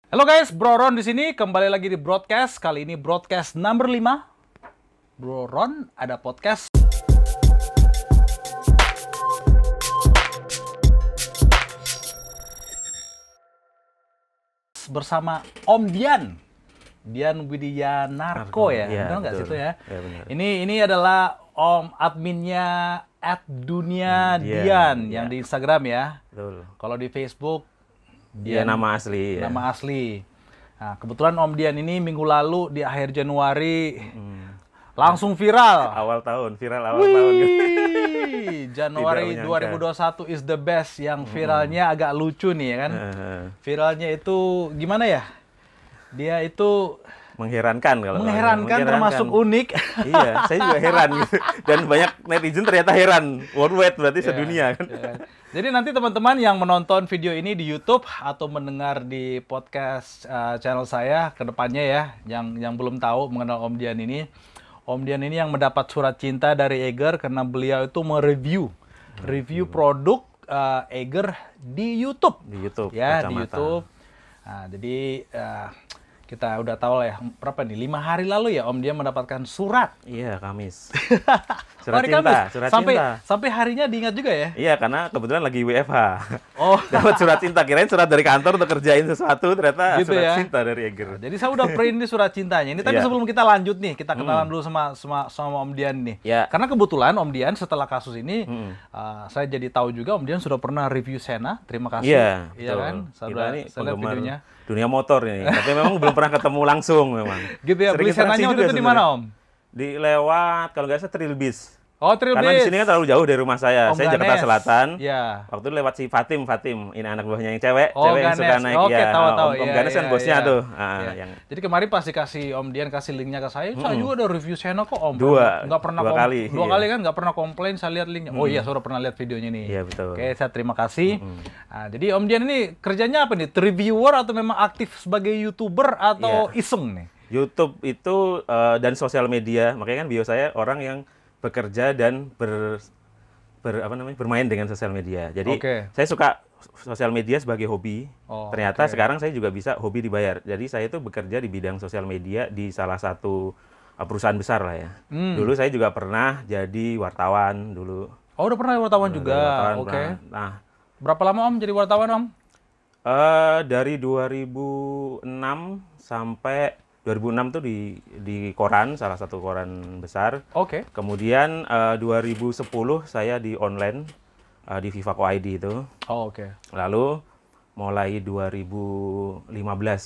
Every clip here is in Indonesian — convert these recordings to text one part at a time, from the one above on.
Halo guys, Bro Ron di sini kembali lagi di broadcast. Kali ini broadcast number 5. Bro Ron ada podcast bersama Om Dian. Dian Widianarko ya. Iya, Benar nggak betul. situ ya? Iya, benar. Ini adalah Om adminnya @dunia_dian yang iya. di Instagram ya. Betul. Kalau di Facebook Dia nama asli. Ya. nama asli. Nah, kebetulan Om Dian ini minggu lalu di akhir Januari langsung viral. Awal tahun, viral awal tahun. Wih, Januari Tidak menyangka. 2021 is the best. Yang viralnya agak lucu nih ya kan. Viralnya itu gimana ya? Dia itu Mengherankan kalau mengherankan termasuk unik. Iya, saya juga heran gitu. Dan banyak netizen ternyata heran. Worldwide berarti sedunia kan. Ya kan? Jadi nanti teman-teman yang menonton video ini di YouTube atau mendengar di podcast channel saya ke depannya ya, yang belum tahu mengenal Om Dian ini. Om Dian ini yang mendapat surat cinta dari Eiger karena beliau itu review produk Eiger di YouTube. Di YouTube. Ya, di kacamata. YouTube. Nah, jadi kita udah tahu lah ya, berapa nih? 5 hari lalu ya Om Dian mendapatkan surat. Iya, Kamis. Oh, Surat hari cinta, Kamis? surat sampai, cinta. Sampai harinya diingat juga ya? Iya, karena kebetulan lagi WFH. Oh, Dapat surat cinta, kirain surat dari kantor untuk kerjain sesuatu, ternyata Gitu surat ya. cinta dari Eger. jadi saya udah print di surat cintanya. Ini tapi Iya. sebelum kita lanjut nih, kita kenalan dulu sama Om Dian nih. Iya. Karena kebetulan Om Dian setelah kasus ini, saya jadi tahu juga Om Dian sudah pernah review Sena. Terima kasih. Iya, Iya betul. kan? Kita ini Saya lihat penggemar videonya. dunia motor ini. Tapi memang belum pernah ketemu langsung memang. Gitu ya, Sering beli interaksi Senanya waktu juga itu di sebenarnya. mana Om? Di lewat, kalau nggak salah Trilbis. Oh, Trilbis. Karena di sini kan terlalu jauh dari rumah saya. Om Saya Jakarta Ganes. Selatan. Iya. Waktu itu lewat si Fatim. Ini anak buahnya yang cewek. Oh, Cewek yang suka Ganes. naik. Oke, Ya, tahu-tahu. Om Iya, Ganes kan iya, bosnya iya. tuh. Iya. Yang Jadi kemarin pasti kasih Om Dian kasih linknya ke saya juga udah review Sena kok Om. Dua. Nggak pernah Dua kali, Dua iya. kali kan nggak pernah komplain, saya lihat linknya. Oh iya, saya udah pernah lihat videonya nih. Iya, betul. Oke, saya terima kasih. Nah, jadi Om Dian ini kerjanya apa nih? Reviewer atau memang aktif sebagai YouTuber atau Iya. iseng nih? YouTube itu dan sosial media. Makanya kan bio saya orang yang bekerja dan bermain dengan sosial media. Jadi Oke. saya suka sosial media sebagai hobi. Oh, Ternyata oke. sekarang saya juga bisa hobi dibayar. Jadi saya itu bekerja di bidang sosial media di salah satu perusahaan besar lah ya. Dulu saya juga pernah jadi wartawan dulu. Oh, udah pernah wartawan juga. Wartawan, Oke. Nah, Berapa lama Om jadi wartawan Om? dari 2006 sampai 2006 tuh di koran, salah satu koran besar. Oke. Kemudian 2010 saya di online di Vivaco ID itu. Oh, oke. Lalu mulai 2015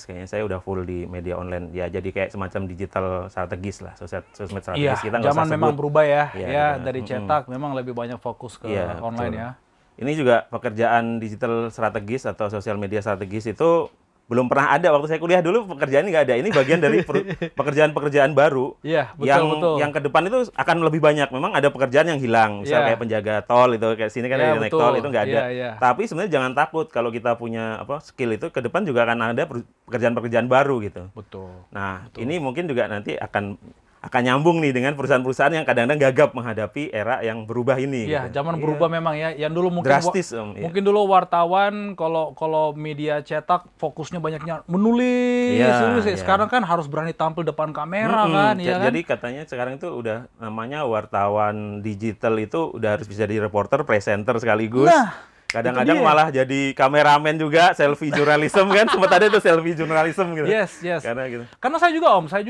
kayaknya saya udah full di media online. Ya jadi kayak semacam digital strategis lah, sosmed Iya, strategis. Kita nggak zaman usah memang sebut. berubah ya. Iya, Ya, benar. dari cetak memang lebih banyak fokus ke Iya, online betul. ya. Ini juga pekerjaan digital strategis atau sosial media strategis itu belum pernah ada waktu saya kuliah dulu, pekerjaan ini nggak ada. Ini bagian dari pekerjaan-pekerjaan baru Iya, betul, yang betul. yang ke depan itu akan lebih banyak. Memang ada pekerjaan yang hilang, misal Iya. kayak penjaga tol itu, kayak sini kan Iya, ada naik betul. tol itu nggak ada. Iya, iya. Tapi sebenarnya jangan takut kalau kita punya skill itu ke depan juga akan ada pekerjaan-pekerjaan baru gitu. Betul. Nah, ini mungkin juga nanti akan nyambung nih dengan perusahaan-perusahaan yang kadang-kadang gagap menghadapi era yang berubah ini. Iya, gitu. zaman Iya. berubah memang ya. Yang dulu mungkin Drastis, Om. Iya. mungkin dulu wartawan kalau media cetak fokusnya banyaknya menulis, Iya, nulis. iya. Sekarang kan harus berani tampil depan kamera kan, ya kan? Jadi katanya sekarang itu udah namanya wartawan digital itu udah harus bisa jadi reporter, presenter sekaligus. Nah, Kadang-kadang itu dia. malah jadi kameramen juga, selfie journalism kan. Sempat ada tuh selfie journalism gitu. Yes, yes. Karena gitu. Karena saya juga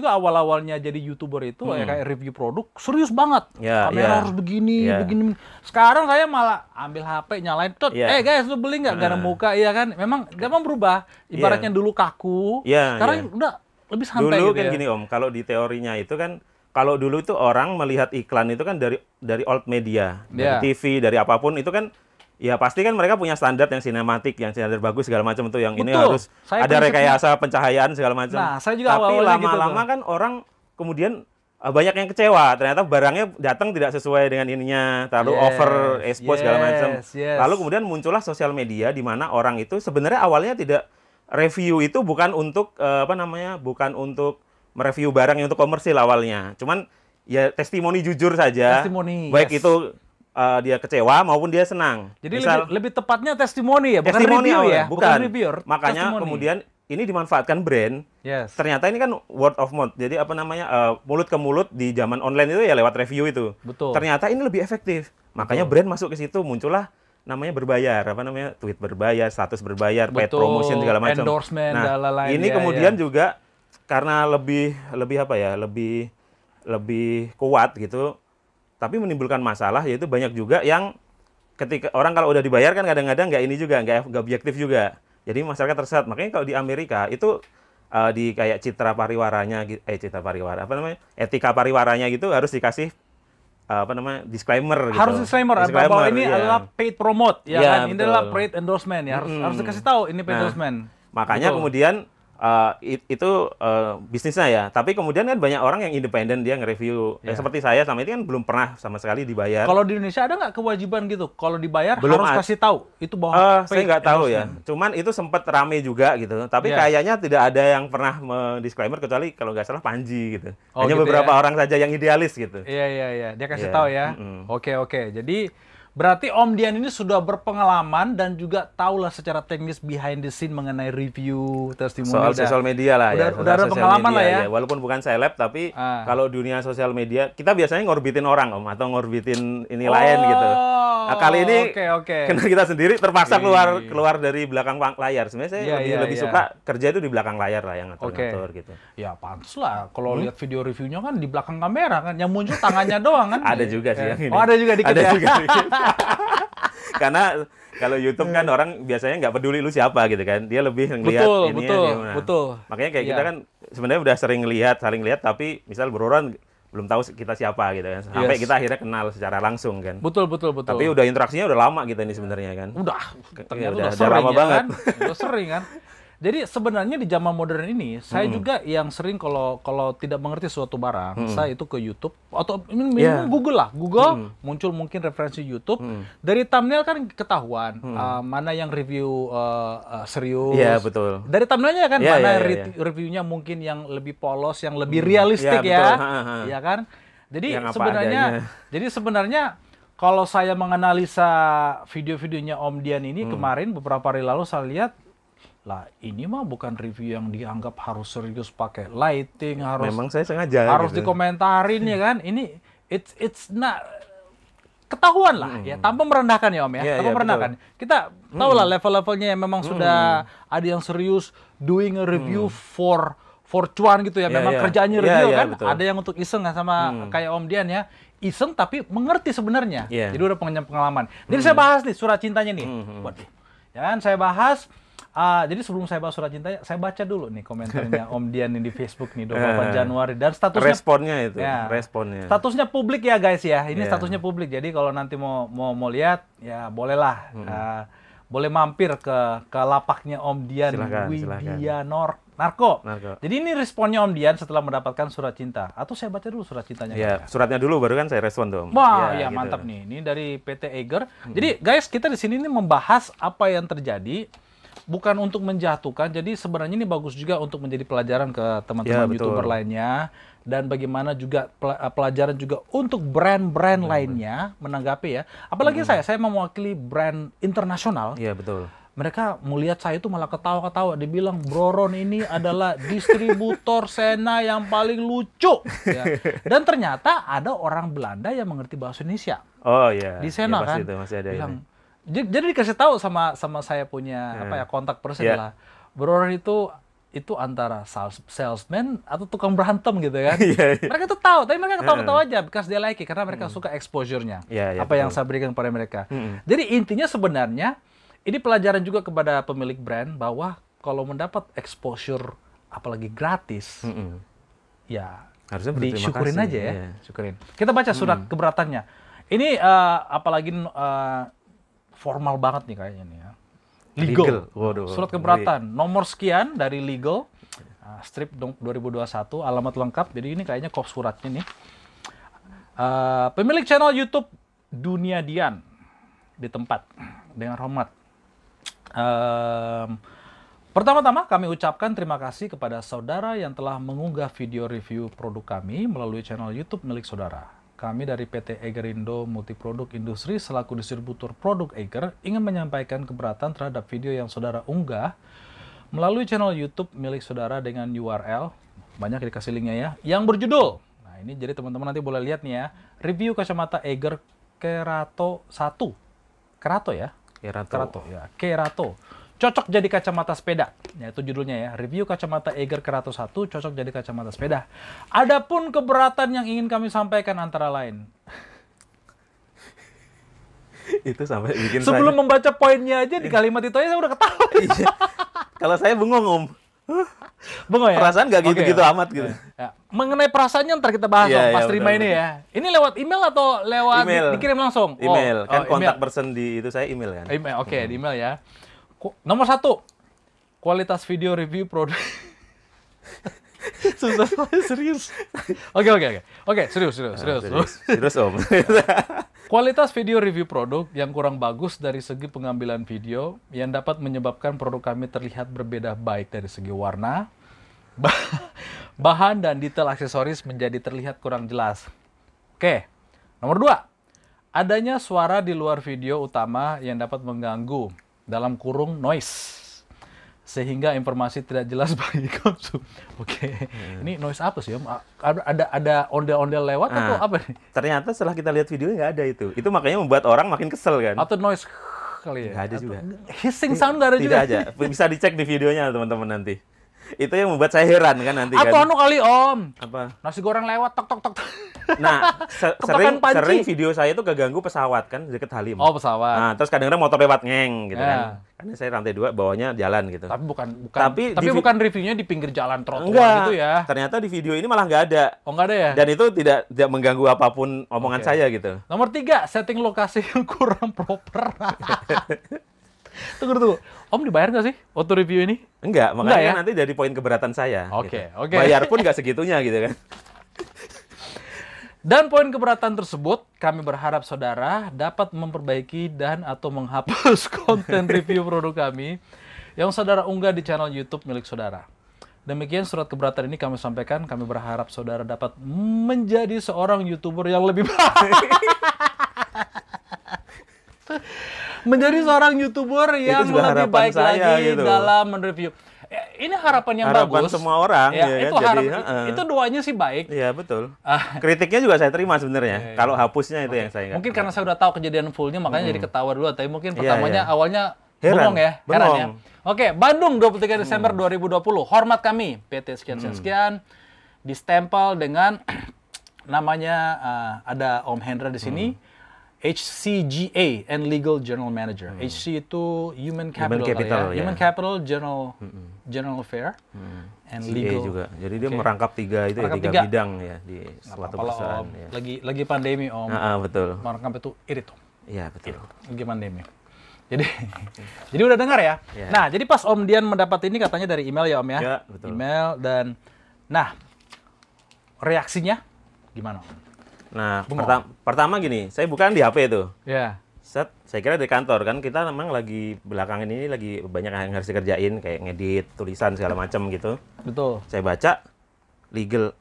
awal-awalnya jadi YouTuber itu ya kayak review produk serius banget. Ya, Kamera ya. harus begini, Ya. begini. Sekarang saya malah ambil HP, nyalain, tot. Ya. Guys, lu beli nggak? Gak ada muka, iya kan? Memang zaman berubah. Ibaratnya dulu kaku, Ya, sekarang ya. udah lebih santai Dulu gitu kan ya. gini Om, kalau di teorinya itu kan, kalau dulu itu orang melihat iklan itu kan dari old media, Ya. dari TV, dari apapun itu kan, ya pasti kan mereka punya standar yang sinematik, yang standar bagus segala macam tuh, yang ini Betul. harus Saya ada prinsipnya- rekayasa pencahayaan segala macam. Nah, saya juga Tapi awal-awalnya gitu lama-lama tuh. kan orang kemudian banyak yang kecewa, ternyata barangnya datang tidak sesuai dengan ininya, terlalu Yes, over expose segala macam. yes. Lalu kemudian muncullah sosial media di mana orang itu sebenarnya awalnya tidak review itu bukan untuk bukan untuk mereview barang yang untuk komersil awalnya. Cuman ya testimoni jujur saja. Testimoni, Baik yes. itu dia kecewa maupun dia senang. Jadi Misal, lebih tepatnya testimoni ya, bukan testimoni review awalnya, ya, bukan reviewer. Makanya testimoni. kemudian ini dimanfaatkan brand. Yes. Ternyata ini kan word of mouth. Jadi apa namanya mulut ke mulut di zaman online itu ya lewat review itu. Betul. Ternyata ini lebih efektif. Makanya brand masuk ke situ, muncullah namanya berbayar, apa namanya tweet berbayar, status berbayar, paid promotion segala macam. Endorsement, Nah, lain-lain, ini ya, kemudian ya. juga karena lebih apa ya, lebih kuat gitu, tapi menimbulkan masalah, yaitu banyak juga yang ketika orang kalau udah dibayar kan kadang-kadang nggak ini juga, nggak objektif juga. Jadi masyarakat tersesat. Makanya kalau di Amerika itu di kayak citra pariwaranya, citra pariwara, apa namanya, etika pariwaranya gitu harus dikasih apa namanya, disclaimer gitu. Harus disclaimer bahwa ini ya. adalah paid promote, ya Iya, kan? Ini betul. adalah paid endorsement, ya. Harus dikasih tahu ini paid endorsement. Makanya Betul. kemudian itu bisnisnya ya. Tapi kemudian kan banyak orang yang independen, dia nge-review. Seperti saya sama itu kan belum pernah sama sekali dibayar. Kalau di Indonesia ada nggak kewajiban gitu? Kalau dibayar Belum harus kasih tahu itu bahwa saya nggak tahu ya. Cuman itu sempat rame juga gitu. Tapi kayaknya tidak ada yang pernah disclaimer kecuali kalau nggak salah Panji gitu. Hanya gitu beberapa orang saja yang idealis gitu. Iya. Dia kasih tahu ya. Oke. Jadi berarti Om Dian ini sudah berpengalaman dan juga tahulah secara teknis behind the scene mengenai review, testimoni. Soal sosial media lah ya. Udah ada pengalaman lah ya. Walaupun bukan seleb, tapi kalau dunia sosial media, kita biasanya ngorbitin orang Om, atau ngorbitin ini lain gitu. Nah, kali ini karena kita sendiri terpaksa keluar dari belakang layar. Sebenarnya saya lebih suka kerja itu di belakang layar lah, yang ngatur-ngatur gitu. Ya pantas lah. Kalau lihat video reviewnya kan di belakang kamera kan, yang muncul tangannya doang kan. Ada juga sih yang ini. Oh, ada juga dikit ya. Juga dikit. Karena kalau YouTube kan orang biasanya nggak peduli lu siapa gitu kan, dia lebih ngelihat ini. Betul. Makanya kayak kita kan sebenarnya udah saling lihat, tapi misal berurusan belum tahu kita siapa gitu kan, sampai kita akhirnya kenal secara langsung kan. Betul. Tapi udah interaksinya udah lama kita ini sebenarnya kan. Ternyata udah lama banget. Kan? Udah sering kan. Jadi sebenarnya di zaman modern ini, saya juga yang sering kalau tidak mengerti suatu barang, saya itu ke YouTube atau minimum Google lah. Google muncul mungkin referensi YouTube. Dari thumbnail kan ketahuan mana yang review serius. Iya, betul. Dari thumbnailnya kan mana reviewnya mungkin yang lebih polos, yang lebih realistik ya. Iya kan? Jadi sebenarnya kalau saya menganalisa video-videonya Om Dian ini kemarin beberapa hari lalu saya lihat, lah ini mah bukan review yang dianggap harus serius pakai lighting, memang saya sengaja harus gitu. dikomentarin ya kan. Ini it's not ketahuan lah ya, tanpa merendahkan ya Om ya, tanpa merendahkan. Betul. Kita tahu lah level-levelnya yang memang sudah ada yang serius doing a review for cuan gitu ya, memang kerjaannya review kan. Betul. Ada yang untuk iseng sama kayak Om Dian ya, iseng tapi mengerti sebenarnya. Jadi udah punya pengalaman. Jadi saya bahas nih surat cintanya nih. Waduh. Ya kan saya bahas. Jadi sebelum saya bahas surat cintanya, saya baca dulu nih komentarnya Om Dian di Facebook nih 24 Januari dan statusnya responnya itu, responnya. Statusnya publik ya guys ya. Ini statusnya publik. Jadi kalau nanti mau lihat ya bolehlah. Boleh mampir ke lapaknya Om Dian Widianor Narko. Jadi ini responnya Om Dian setelah mendapatkan surat cinta. Atau saya baca dulu surat cintanya. Ya, suratnya dulu baru kan saya respon tuh. Wah, ya gitu. Mantap nih. Ini dari PT Eiger. Jadi guys, kita di sini nih membahas apa yang terjadi. Bukan untuk menjatuhkan, jadi sebenarnya ini bagus juga untuk menjadi pelajaran ke teman-teman YouTuber lainnya, dan bagaimana juga pelajaran juga untuk brand-brand lainnya menanggapi ya. Apalagi saya mewakili brand internasional. Iya, betul. Mereka melihat saya itu malah ketawa-ketawa, dibilang Broron ini adalah distributor Sena yang paling lucu. Ya. Dan ternyata ada orang Belanda yang mengerti bahasa Indonesia. Oh iya. Di Sena ya, kan. itu masih ada bilang, ini. Jadi dikasih tahu sama saya punya kontak person lah. Broron itu antara salesman atau tukang berantem gitu kan. Mereka tuh tahu, tapi mereka ketawa-ketawa aja because they like it, karena mereka suka exposure-nya. Apa yang saya berikan kepada mereka. Jadi intinya sebenarnya ini pelajaran juga kepada pemilik brand bahwa kalau mendapat exposure apalagi gratis, ya harusnya disyukurin aja ya. Syukurin. Kita baca surat keberatannya. Ini apalagi formal banget nih kayaknya nih ya. Legal. Waduh. Surat keberatan nomor sekian dari legal. Strip 2021, alamat lengkap. Jadi ini kayaknya kop suratnya nih. Pemilik channel YouTube Dunia Dian di tempat dengan hormat. Pertama-tama kami ucapkan terima kasih kepada saudara yang telah mengunggah video review produk kami melalui channel YouTube milik saudara. Kami dari PT Eiger Indo Multiproduk Industri selaku distributor produk Eiger ingin menyampaikan keberatan terhadap video yang saudara unggah melalui channel YouTube milik saudara dengan URL, banyak dikasih linknya ya, yang berjudul, nah ini jadi teman-teman nanti boleh lihat nih ya, review kacamata Eiger Kerato 1. Kerato ya? Kerato ya, Kerato. Cocok jadi kacamata sepeda. Ya, itu judulnya ya. Review kacamata Eiger Kerato 1 cocok jadi kacamata sepeda. Adapun keberatan yang ingin kami sampaikan antara lain. Itu sampai bikin Sebelum membaca poinnya aja di kalimat itu aja saya udah ketawa. Iya. Kalau saya bengong, Om. Bengong ya? Perasaan nggak gitu-gitu Oke. amat gitu. Ya. Mengenai perasaannya ntar kita bahas Iya, Om, pas iya, terima betul, ini ya. Ini lewat email atau lewat Email. dikirim langsung? Email. Kan kontak email. person di itu saya email kan. Email, oke, di email ya. Nomor 1, kualitas video review produk. Susah, serius. Oke, serius. Serius, Om. Kualitas video review produk yang kurang bagus dari segi pengambilan video yang dapat menyebabkan produk kami terlihat berbeda baik dari segi warna, bahan, dan detail aksesoris menjadi terlihat kurang jelas. Oke, nomor 2, adanya suara di luar video utama yang dapat mengganggu, dalam kurung noise, sehingga informasi tidak jelas bagi konsum. Oke, ini noise apa sih Om? Ada ondel-ondel lewat atau apa nih? Ternyata setelah kita lihat videonya nggak ada itu. Itu makanya membuat orang makin kesel kan. Atau noise kali ya? Nggak ada juga. Hissing sound nggak ada juga? Tidak aja. Bisa dicek di videonya teman-teman nanti. Itu yang membuat saya heran kan nanti Atau kan. anu kali Om, Apa? nasi goreng lewat tok tok tok. Nah, Tebakan panci. sering video saya itu keganggu pesawat kan deket Halim. Oh, pesawat. Nah, terus kadang-kadang motor lewat ngeng gitu Ya. kan. Karena saya lantai 2, bawahnya jalan gitu. Tapi Tapi bukan reviewnya di pinggir jalan trotoar Enggak. gitu ya. Ternyata di video ini malah nggak ada. Oh, nggak ada ya? Dan itu tidak mengganggu apapun omongan Oke. saya gitu. Nomor 3, setting lokasi yang kurang proper. Tunggu. Om dibayar nggak sih waktu review ini? Enggak, Enggak makanya ya? kan nanti dari poin keberatan saya. Oke, gitu. oke. Bayar pun nggak segitunya gitu kan. Dan poin keberatan tersebut, kami berharap saudara dapat memperbaiki dan atau menghapus konten review produk kami yang saudara unggah di channel YouTube milik saudara. Demikian surat keberatan ini kami sampaikan. Kami berharap saudara dapat menjadi seorang YouTuber yang lebih baik. Menjadi seorang YouTuber yang juga lebih harapan baik saya, lagi gitu. dalam mereview. Ini harapan yang Harapan bagus. semua orang, Ya, ya itu kan? Jadi, itu doanya sih baik. Iya, betul. Ah. Kritiknya juga saya terima sebenarnya. Iya. Kalau hapusnya itu yang saya nggak. Mungkin karena saya udah tahu kejadian fullnya, makanya jadi ketawa dulu. Tapi mungkin Iya, pertamanya iya. awalnya Heran. bengong ya. Heran ya. Bengong. Oke, Bandung 23 Desember 2020. Hormat kami, PT sekian-sekian. Distempel dengan namanya, ada Om Hendra di sini. HCGA and Legal General Manager. HC itu Human Capital, Capital, kali ya. ya. Human Capital General Affair and CA Legal juga. Jadi dia Oke. merangkap tiga Merangkap tiga tiga. bidang ya di suatu Apalah, perusahaan. Om. Ya. Lagi pandemi Om. Betul. Merangkap itu irit Om. Iya, betul. Lagi pandemi. Jadi jadi udah dengar ya. Ya. Nah, jadi pas Om Dian mendapat ini katanya dari email ya Om ya. Ya, betul. Email dan nah reaksinya gimana Om? Nah, Bengong. pertama gini, saya bukan di HP itu. Ya. Set, saya kira di kantor kan kita memang lagi belakangan ini lagi banyak yang harus dikerjain kayak ngedit, tulisan segala macam gitu. Betul. Saya baca legal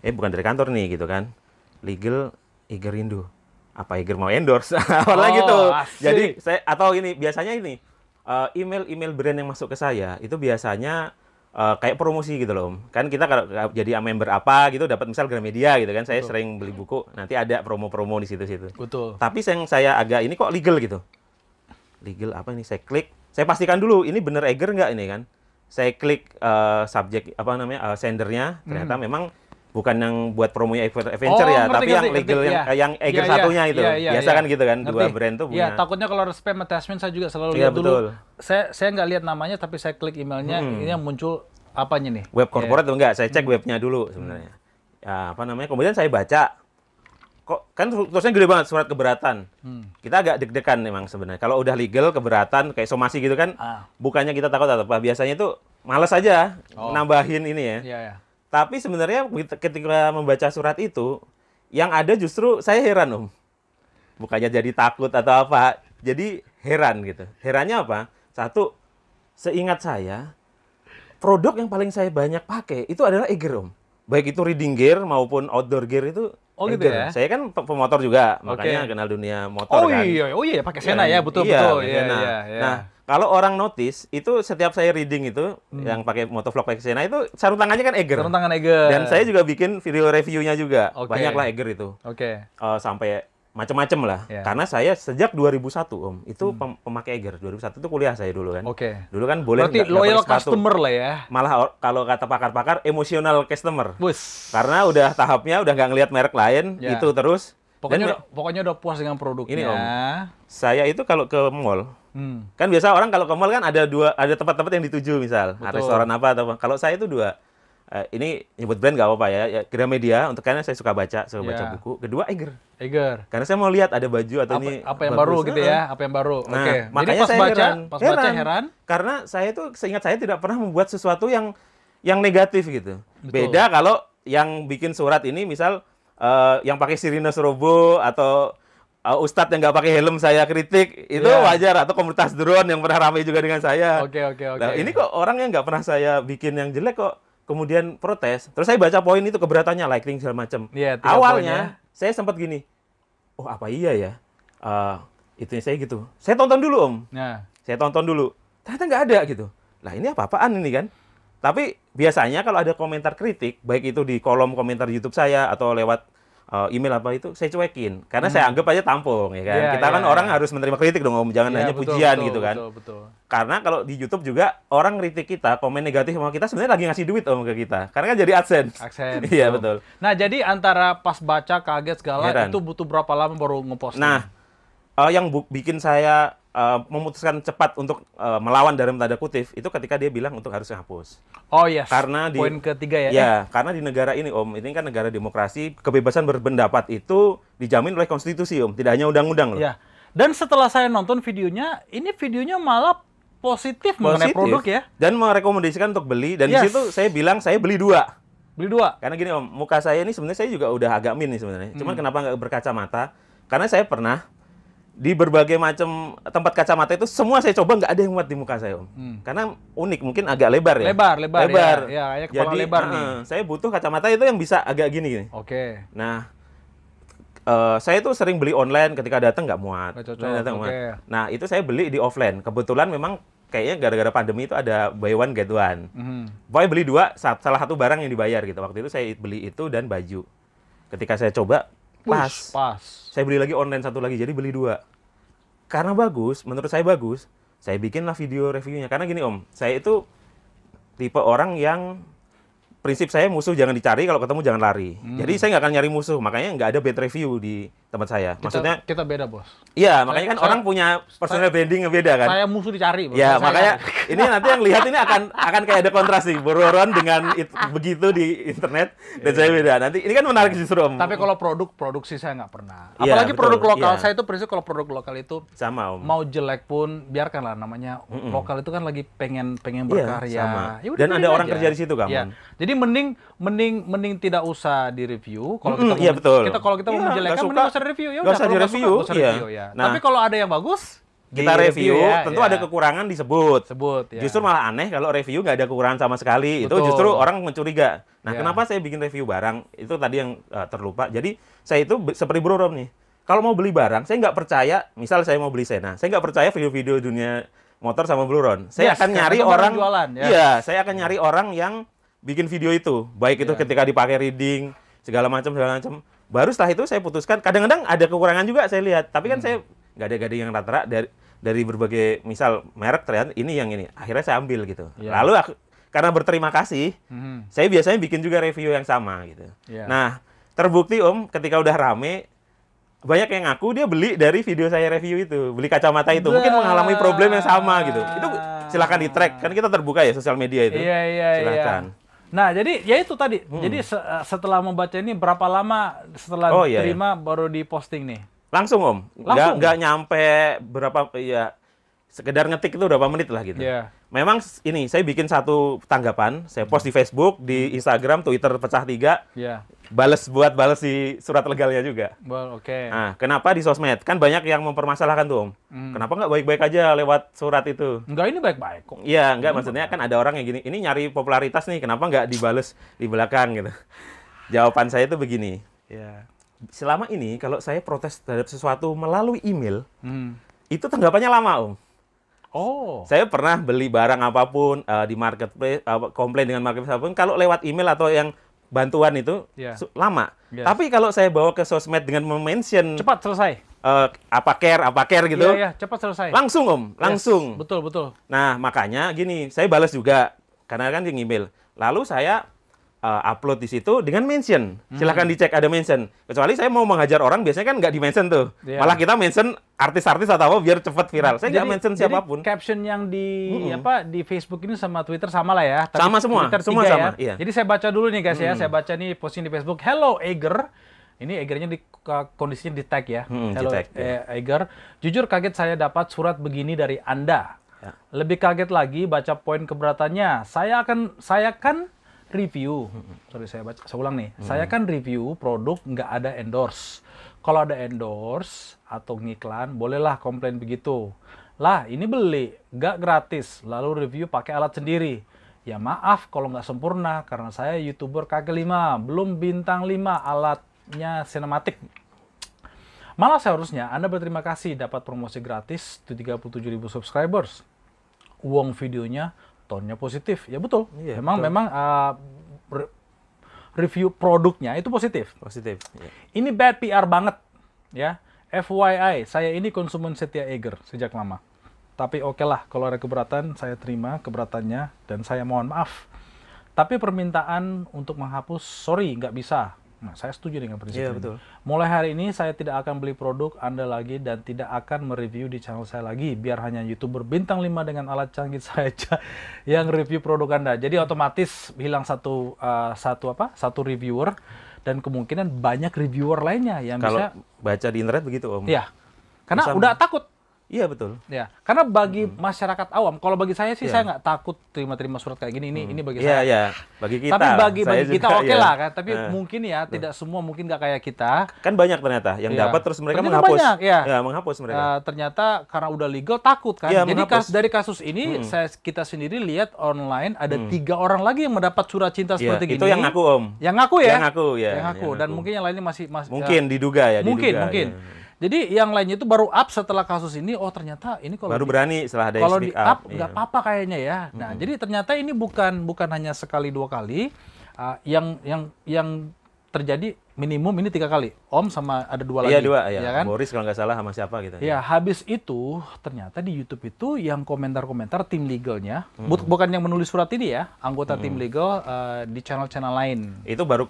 bukan dari kantor nih gitu kan. Legal Eiger Indo. Apa Eiger mau endorse? Awalnya Oh, gitu. asik. Jadi saya atau ini biasanya ini email brand yang masuk ke saya itu biasanya kayak promosi gitu loh Om. Kan kita kalau jadi member apa gitu dapat misal Gramedia gitu kan. Saya sering beli buku, nanti ada promo-promo di situ-situ. Betul. Tapi yang saya agak ini kok legal gitu. Legal apa ini? Saya klik, saya pastikan dulu ini bener Eiger nggak ini kan. Saya klik subjek apa namanya sendernya, ternyata memang bukan yang buat promonya Adventure ya, ngerti, tapi yang ngerti, legal iya. yang Eiger Iya, satunya itu. iya, Biasa iya. kan gitu kan, Ngerti. dua brand tuh Iya, punya. takutnya kalau ada spam attachment saya juga selalu Iya, lihat dulu. betul. Saya nggak lihat namanya tapi saya klik emailnya, ini yang muncul apanya nih? Web corporate atau enggak? Saya cek webnya dulu sebenarnya. Ya, apa namanya? Kemudian saya baca. Kok kan tulisannya gede banget surat keberatan. Kita agak deg-degan memang sebenarnya. Kalau udah legal keberatan kayak somasi gitu kan, bukannya kita takut atau apa? Biasanya itu males aja nambahin ini ya. Iya, ya. Tapi sebenarnya ketika membaca surat itu, yang ada justru saya heran Om. Bukannya jadi takut atau apa, jadi heran gitu. Herannya apa? Satu, seingat saya, produk yang paling saya banyak pakai itu adalah Eiger Om. Baik itu reading gear maupun outdoor gear itu gitu Eiger. ya? Saya kan pemotor juga, makanya Oke. kenal dunia motor kan. Oh iya, pakai Sena ya, betul. Iya, Iya, Sena. iya, iya. Nah, kalau orang notice itu setiap saya reading itu yang pakai motovlog pakai Xena itu sarung tangannya kan Eiger. Sarung tangan Eiger. Dan saya juga bikin video reviewnya juga. Oke. Banyak lah Eiger itu. Oke. Sampai macam-macam lah. Ya. Karena saya sejak 2001 Om, itu pemakai Eiger. 2001 itu kuliah saya dulu kan. Oke. Dulu kan boleh Berarti nggak loyal pakai sepatu. customer lah ya. Malah kalau kata pakar-pakar emosional customer. Bus. Karena udah tahapnya udah nggak ngelihat merek lain, Ya. itu terus. Pokoknya udah puas dengan produknya. Ini Om, saya itu kalau ke mall, kan biasa orang kalau ke mall kan ada tempat-tempat yang dituju misal, restoran apa atau apa. Kalau saya itu dua, ini nyebut brand nggak apa-apa ya, Gramedia untuk karena saya suka baca buku. Kedua Eiger. Karena saya mau lihat ada baju atau ini apa yang baru gitu ya, apa yang baru. Nah, Oke. makanya Jadi saya baca heran. Karena saya itu seingat saya tidak pernah membuat sesuatu yang negatif gitu. Betul. Beda kalau yang bikin surat ini misal yang pakai sirine Robo atau Ustadz yang nggak pakai helm saya kritik, itu wajar. Atau komunitas drone yang pernah ramai juga dengan saya. Oke. Nah, ini kok orang yang nggak pernah saya bikin yang jelek kok kemudian protes. Terus saya baca poin itu keberatannya, liking segala macam. Awalnya saya sempat gini, oh apa iya ya? Itunya saya gitu. Saya tonton dulu Om. Saya tonton dulu. Ternyata nggak ada gitu. Lah ini apa-apaan ini kan? Tapi biasanya kalau ada komentar kritik, baik itu di kolom komentar YouTube saya atau lewat email apa itu, saya cuekin. Karena saya anggap aja tampung, ya kan? Kita kan orang harus menerima kritik dong, Om. Jangan hanya pujian gitu kan. Betul. Karena kalau di YouTube juga, orang kritik kita, komen negatif sama kita, sebenarnya lagi ngasih duit Om ke kita. Karena kan jadi AdSense. Iya, betul. Nah, jadi antara pas baca, kaget segala, Heran. itu butuh berapa lama baru ngeposting? Nah, yang bikin saya memutuskan cepat untuk melawan dalam tanda kutip itu ketika dia bilang untuk harus hapus. Oh yes. Karena poin ketiga ya. Ya, karena di negara ini Om, ini kan negara demokrasi, kebebasan berpendapat itu dijamin oleh konstitusi Om, tidak hanya undang-undang loh. Ya. Dan setelah saya nonton videonya, ini videonya malah positif mengenai produk ya. Dan merekomendasikan untuk beli, dan di situ saya bilang saya beli 2. Beli 2. Karena gini Om, muka saya ini sebenarnya saya juga udah agak min nih sebenarnya. Cuman kenapa nggak berkacamata? Karena saya pernah di berbagai macam tempat kacamata itu semua saya coba nggak ada yang muat di muka saya Om. Karena unik, mungkin agak lebar ya. Lebar. Ya, kepala jadi, lebar nih. Saya butuh kacamata itu yang bisa agak gini. Oke. Nah, saya tuh sering beli online, ketika datang nggak muat. Nggak cocok. Nah, itu saya beli di offline. Kebetulan memang kayaknya gara-gara pandemi itu ada buy one get one. Pokoknya beli 2, salah satu barang yang dibayar gitu. Waktu itu saya beli itu dan baju. Ketika saya coba, pas. Saya beli lagi online satu lagi, jadi beli 2. Karena bagus, menurut saya bagus, saya bikinlah video reviewnya. Karena gini Om, saya itu tipe orang yang prinsip saya musuh jangan dicari, kalau ketemu jangan lari. Jadi saya nggak akan nyari musuh, makanya nggak ada bad review di tempat saya. Maksudnya kita beda Bos. Iya, makanya kan orang punya personal branding yang beda kan. Saya musuh dicari. Bos. Ya, makanya ini nanti yang lihat ini akan kayak ada kontras nih, Bororon dengan begitu di internet dan saya beda. Nanti ini kan menarik justru Om. Tapi kalau produksi saya nggak pernah. Iya, Apalagi betul. produk lokal, Iya. saya itu prinsip kalau produk lokal itu sama Om. mau jelek pun biarkanlah, namanya lokal itu kan lagi pengen Iya, berkarya. sama. Ya udah, Dan ada biarin orang aja. kerja di situ kan. Iya. Jadi mending tidak usah di-review. Kalau iya, betul. Kalau kita mau Iya, menjelekkan, nggak mending suka. nggak usah review. Ya Nggak udah, usah kalau nggak di-review, suka, nggak usah iya. review ya. Nah, Tapi kalau ada yang bagus, kita review, tentu ada kekurangan disebut. ya. Justru malah aneh kalau review nggak ada kekurangan sama sekali. Betul. Itu justru orang mencuriga. Nah, Ya. kenapa saya bikin review barang? Itu tadi yang terlupa. Jadi, saya itu seperti Bro Rom nih. Kalau mau beli barang, saya nggak percaya, misal saya mau beli Xena, saya nggak percaya video-video dunia motor sama Blue Ron. Saya Yes, akan karena nyari itu barang orang, jualan, ya. iya, saya akan nyari orang yang bikin video itu. Baik itu Ya. ketika dipakai reading, segala macam. Baru setelah itu saya putuskan, kadang-kadang ada kekurangan juga saya lihat. Tapi kan saya nggak ada gading yang rata-rata dari berbagai misal merek, ternyata ini yang ini. Akhirnya saya ambil gitu. Ya. Lalu karena berterima kasih, saya biasanya bikin juga review yang sama gitu. Ya. Nah, terbukti Om, ketika udah rame, banyak yang ngaku dia beli dari video saya review itu, beli kacamata itu. Mungkin mengalami problem yang sama gitu. Itu silakan di-track, kan kita terbuka ya sosial media itu. Iya. Silakan. Nah, jadi ya itu tadi. Jadi setelah membaca ini berapa lama setelah terima baru diposting nih? Langsung Om. Langsung? Nggak nyampe berapa ya, sekedar ngetik itu berapa menit lah gitu. Iya. Memang ini saya bikin satu tanggapan, saya post di Facebook, di Instagram, Twitter pecah 3. Iya. Balas di surat legalnya juga. Oke. Nah, kenapa di sosmed? Kan banyak yang mempermasalahkan tuh Om. Kenapa nggak baik-baik aja lewat surat itu? Enggak, ini baik-baik kok. Iya, enggak, maksudnya kan ada orang yang gini, ini nyari popularitas nih, kenapa nggak dibales di belakang gitu. Jawaban saya itu begini, Iya. selama ini kalau saya protes terhadap sesuatu melalui email, itu tanggapannya lama Om. Oh. Saya pernah beli barang apapun di marketplace, komplain dengan marketplace apapun, kalau lewat email atau yang bantuan itu Iya. lama. Yes. Tapi kalau saya bawa ke sosmed dengan mention Cepat selesai. apa care gitu, Iya, cepat selesai. langsung Om, langsung. Yes, betul, betul. Nah, makanya gini, saya balas juga karena kan dia email. Lalu saya upload di situ dengan mention. Silahkan dicek ada mention. Kecuali saya mau menghajar orang, biasanya kan nggak di-mention tuh. Iya. Malah kita mention artis-artis atau apa biar cepat viral. Saya nggak mention siapapun. Jadi caption yang di Facebook ini sama Twitter sama lah ya. Tapi Sama semua, Twitter semua 3 sama, ya. iya. Jadi saya baca dulu nih guys ya. Saya baca nih posting di Facebook. Hello Eger. Ini Egernya di kondisinya di tag ya. Hello di-tag, ya. Eger. Jujur kaget saya dapat surat begini dari Anda. Ya. Lebih kaget lagi baca poin keberatannya. Saya kan review. Sorry saya ulang nih. Saya kan review produk nggak ada endorse. Kalau ada endorse atau ngiklan, bolehlah komplain begitu. Lah, ini beli, nggak gratis. Lalu review pakai alat sendiri. Ya maaf kalau nggak sempurna, karena saya YouTuber kaki 5, belum bintang 5, alatnya sinematik. Malah seharusnya Anda berterima kasih dapat promosi gratis di 37.000 subscribers. Uang videonya tonnya positif. Ya betul. Iya, memang review produknya itu positif. Positif. Ya. Ini bad PR banget, ya. FYI, saya ini konsumen setia Eger sejak lama. Tapi oke lah, kalau ada keberatan, saya terima keberatannya dan saya mohon maaf. Tapi permintaan untuk menghapus, sorry, nggak bisa. Nah, saya setuju dengan prinsip Iya, ini. betul. Mulai hari ini, saya tidak akan beli produk Anda lagi dan tidak akan mereview di channel saya lagi. Biar hanya YouTuber bintang 5 dengan alat canggih saja yang review produk Anda. Jadi otomatis hilang satu reviewer dan kemungkinan banyak reviewer lainnya yang Kalau bisa. baca di internet begitu Om. Iya, karena Sama. udah takut. Iya, betul. Ya, karena bagi masyarakat awam, kalau bagi saya sih Iya. saya nggak takut terima surat kayak gini. Ini bagi Iya, saya. iya. Bagi kita. Tapi bagi saya kita juga, oke iya. lah kan. Tapi Nah, mungkin ya tidak semua mungkin nggak kayak kita. kan banyak ternyata yang Iya. dapat terus mereka Ternyata menghapus. banyak, ya. Ya, menghapus mereka. Ternyata karena udah legal takut kan. Iya, Jadi menghapus. dari kasus ini kita sendiri lihat online ada 3 orang lagi yang mendapat surat cinta Iya, seperti itu gini. yang ngaku Om. Yang ngaku ya. Yang ngaku ya. Yang ngaku. Dan mungkin yang lainnya masih mungkin diduga ya. mungkin. Ya. Jadi yang lainnya itu baru up setelah kasus ini. Oh ternyata ini kalau Baru berani setelah ada yang kalau di speak up up. nggak Iya. apa-apa kayaknya ya. Nah, jadi ternyata ini bukan hanya sekali 2 kali. Yang terjadi minimum ini 3 kali. Om sama ada 2 lagi. Iya, 2 ya. Ya kan? Boris kalau nggak salah sama siapa gitu. Ya, habis itu ternyata di YouTube itu yang komentar-komentar tim legalnya, bukan yang menulis surat ini ya, anggota tim legal di channel-channel lain. Itu baru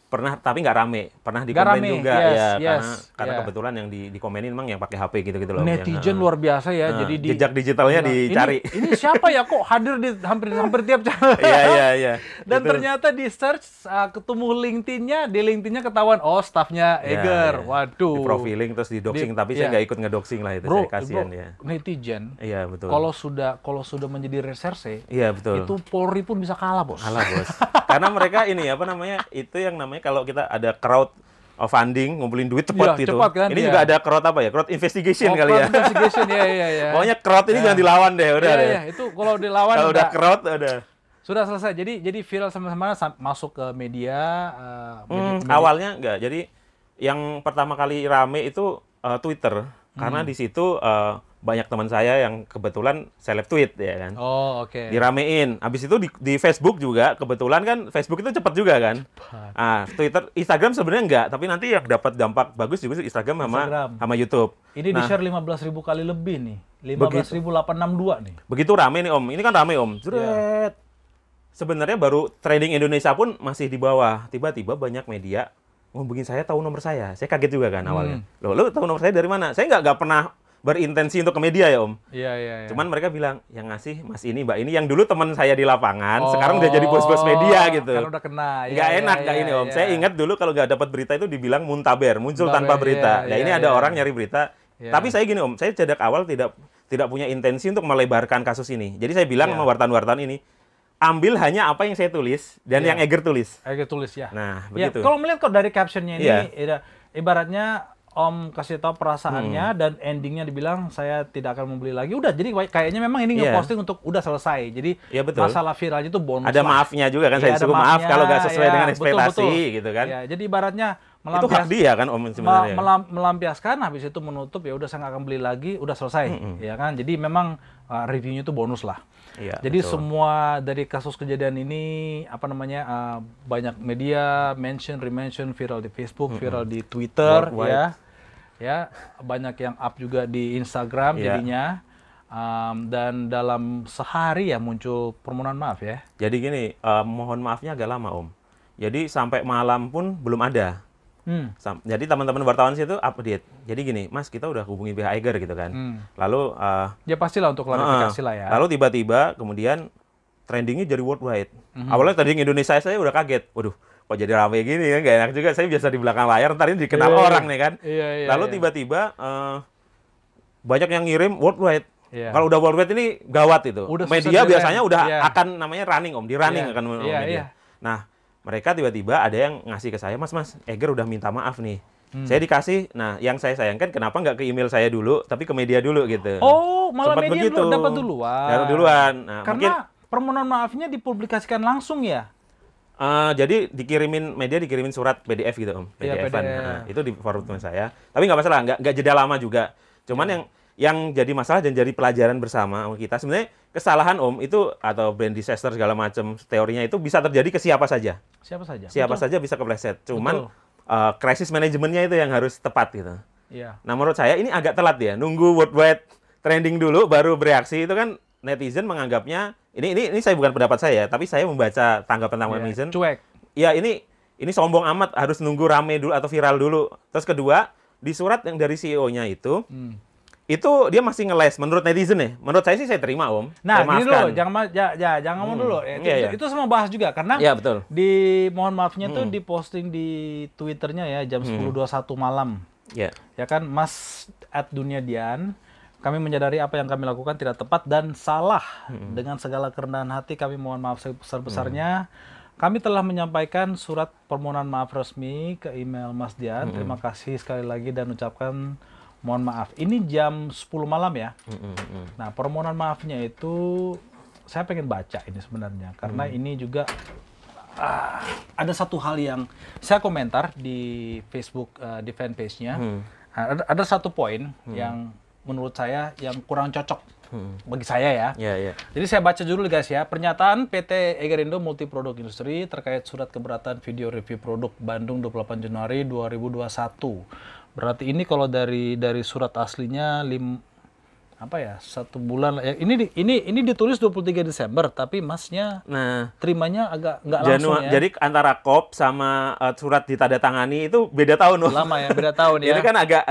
pernah tapi nggak rame, pernah Nggak dikomen rame, juga yes, ya yes, karena yeah. kebetulan yang dikomenin memang yang pakai HP gitu loh. Netizen luar biasa ya. Jadi jejak digitalnya bilang, dicari. Ini siapa ya kok hadir di hampir tiap channel. Iya. Dan Itu. ternyata di search ketemu LinkedIn-nya, di LinkedIn-nya ketahuan staffnya Eger. Iya. Waduh. Di profiling terus di doxing, tapi saya iya. nggak ikut ngedoxing lah itu, saya kasihan ya. Netizen Iya, betul. kalau sudah menjadi reserse, Iya, betul. itu Polri pun bisa kalah, Bos. Kalah, Bos. Karena mereka ini itu yang namanya kalau kita ada crowd funding, ngumpulin duit cepat Iya, gitu. cepat kan, Ini iya. juga ada crowd apa ya? Crowd investigation kali ya. Investigation, ya. Pokoknya crowd ini jangan dilawan deh, udah deh. Iya, itu kalau dilawan Kalau udah crowd udah. sudah selesai. Jadi viral sama-sama masuk ke media. Awalnya enggak. Jadi yang pertama kali rame itu Twitter. Karena di situ banyak teman saya yang kebetulan seleb tweet ya kan. Oh, oke. Diramein. Habis itu di Facebook juga kebetulan kan Facebook itu cepat juga kan. Twitter, Instagram sebenarnya enggak, tapi nanti yang dapat dampak bagus juga Instagram sama YouTube. Ini di-share 15.000 kali lebih nih. 15.862 nih. Begitu rame nih Om. Ini kan rame Om. Jret. Sebenarnya baru trading Indonesia pun masih di bawah. Tiba-tiba banyak media ngomongin saya tahu nomor saya. Saya kaget juga kan awalnya. Lo tahu nomor saya dari mana? Saya nggak pernah berintensi untuk ke media ya Om. Iya. Cuman mereka bilang, yang ngasih Mas ini, Mbak ini, yang dulu teman saya di lapangan, sekarang udah jadi bos-bos media gitu. Kan udah kena. Nggak enak kayak ini Om. Saya ingat dulu kalau nggak dapat berita itu dibilang muntaber, muncul tanpa berita. Ini ada orang nyari berita. Tapi saya gini Om, saya sejak awal tidak punya intensi untuk melebarkan kasus ini. Jadi saya bilang sama wartawan-wartawan ini, ambil hanya apa yang saya tulis dan yang Eger tulis. Eger tulis ya. Nah, begitu. Kalau melihat kok dari captionnya ini, ibaratnya Om kasih tahu perasaannya dan endingnya dibilang saya tidak akan membeli lagi. Udah, jadi kayaknya memang ini ngeposting untuk udah selesai. Jadi betul. masalah viralnya itu bonus. Ada maafnya juga kan, saya disuruh maaf kalau nggak sesuai dengan ekspektasi gitu kan. Ya, jadi ibaratnya Itu hak dia kan Om sebenarnya. melampiaskan, habis itu menutup, ya udah saya nggak akan beli lagi, udah selesai, ya kan. Jadi memang reviewnya itu bonus lah. Iya, Jadi betul. semua dari kasus kejadian ini apa namanya banyak media remention, viral di Facebook, viral di Twitter, Worldwide. ya banyak yang up juga di Instagram jadinya. Dan dalam sehari ya muncul permohonan maaf ya. Jadi gini, mohon maafnya agak lama Om. Jadi sampai malam pun belum ada. Jadi teman-teman wartawan situ update. Jadi gini, Mas kita udah hubungi pihak Eiger gitu kan. Lalu Ya pastilah untuk klarifikasi lah ya. lalu tiba-tiba kemudian trendingnya jadi worldwide. Awalnya trending Indonesia saya udah kaget. Waduh, kok jadi rame gini kan? Gak enak juga. Saya biasa di belakang layar, ntar ini dikenal orang nih kan. Lalu tiba-tiba banyak yang ngirim worldwide. Kalau udah worldwide ini gawat itu. Udah media biasanya udah akan namanya running Om, di running akan media. Nah, mereka tiba-tiba ada yang ngasih ke saya, Mas, Eiger udah minta maaf nih. Saya dikasih, nah yang saya sayangkan kenapa nggak ke email saya dulu, tapi ke media dulu gitu. Oh, malah Sempet media begitu. dapat duluan. Dapat duluan. Nah, karena permohonan maafnya dipublikasikan langsung ya? Jadi media dikirimin surat PDF gitu Om, PDF-an. Nah, itu di forward ke saya. Tapi nggak masalah, nggak jeda lama juga. Cuman yang jadi masalah dan jadi pelajaran bersama kita sebenarnya kesalahan Om itu atau brand disaster segala macam teorinya itu bisa terjadi ke siapa saja. Siapa saja bisa kepleset. Cuman crisis manajemennya itu yang harus tepat gitu. Nah menurut saya ini agak telat ya. Nunggu worldwide trending dulu baru bereaksi itu kan netizen menganggapnya ini saya bukan pendapat saya tapi saya membaca tanggapan netizen. Cuek. Ya ini sombong amat harus nunggu rame dulu atau viral dulu. Terus kedua di surat yang dari CEO-nya itu dia masih ngeles menurut netizen ya. Menurut saya sih saya terima Om. Nah, saya gini dulu, jangan ngomong dulu. Itu semua bahas juga karena betul. Di mohon maafnya tuh diposting di Twitternya ya jam 10.21 malam. Ya kan, Mas @duniadian, kami menyadari apa yang kami lakukan tidak tepat dan salah. Dengan segala kerendahan hati kami mohon maaf sebesar-besarnya. Kami telah menyampaikan surat permohonan maaf resmi ke email Mas Dian. Terima kasih sekali lagi dan ucapkan mohon maaf. Ini jam 10 malam ya. Nah, permohonan maafnya itu saya pengen baca ini sebenarnya. Karena ini juga ada satu hal yang saya komentar di Facebook, di fanpage-nya. Ada satu poin yang menurut saya yang kurang cocok bagi saya ya. Jadi saya baca dulu guys ya. Pernyataan PT Eigerindo Multiproduk Industri terkait surat keberatan video review produk Bandung 28 Januari 2021. Berarti ini kalau dari surat aslinya 1 bulan ya. Ini ditulis 23 Desember tapi Masnya terimanya agak nggak langsung ya. Jadi antara kop sama surat ditandatangani itu beda tahun loh. Lama ya, beda tahun ya. Ini kan agak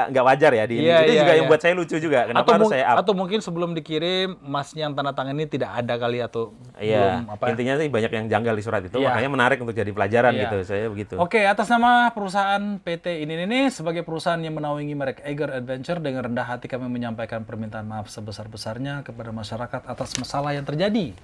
nggak wajar ya di ini. Itu juga yang buat saya lucu juga. Kenapa harus saya up? Atau mungkin sebelum dikirim Masnya yang tanda tangan ini tidak ada kali atau belum apa. Intinya sih banyak yang janggal di surat itu. Makanya menarik untuk jadi pelajaran gitu. Saya begitu. Oke, atas nama perusahaan PT ini sebagai perusahaan yang menaungi merek Eiger Adventure dengan rendah hati kami menyampaikan permintaan maaf sebesar-besarnya kepada masyarakat atas masalah yang terjadi.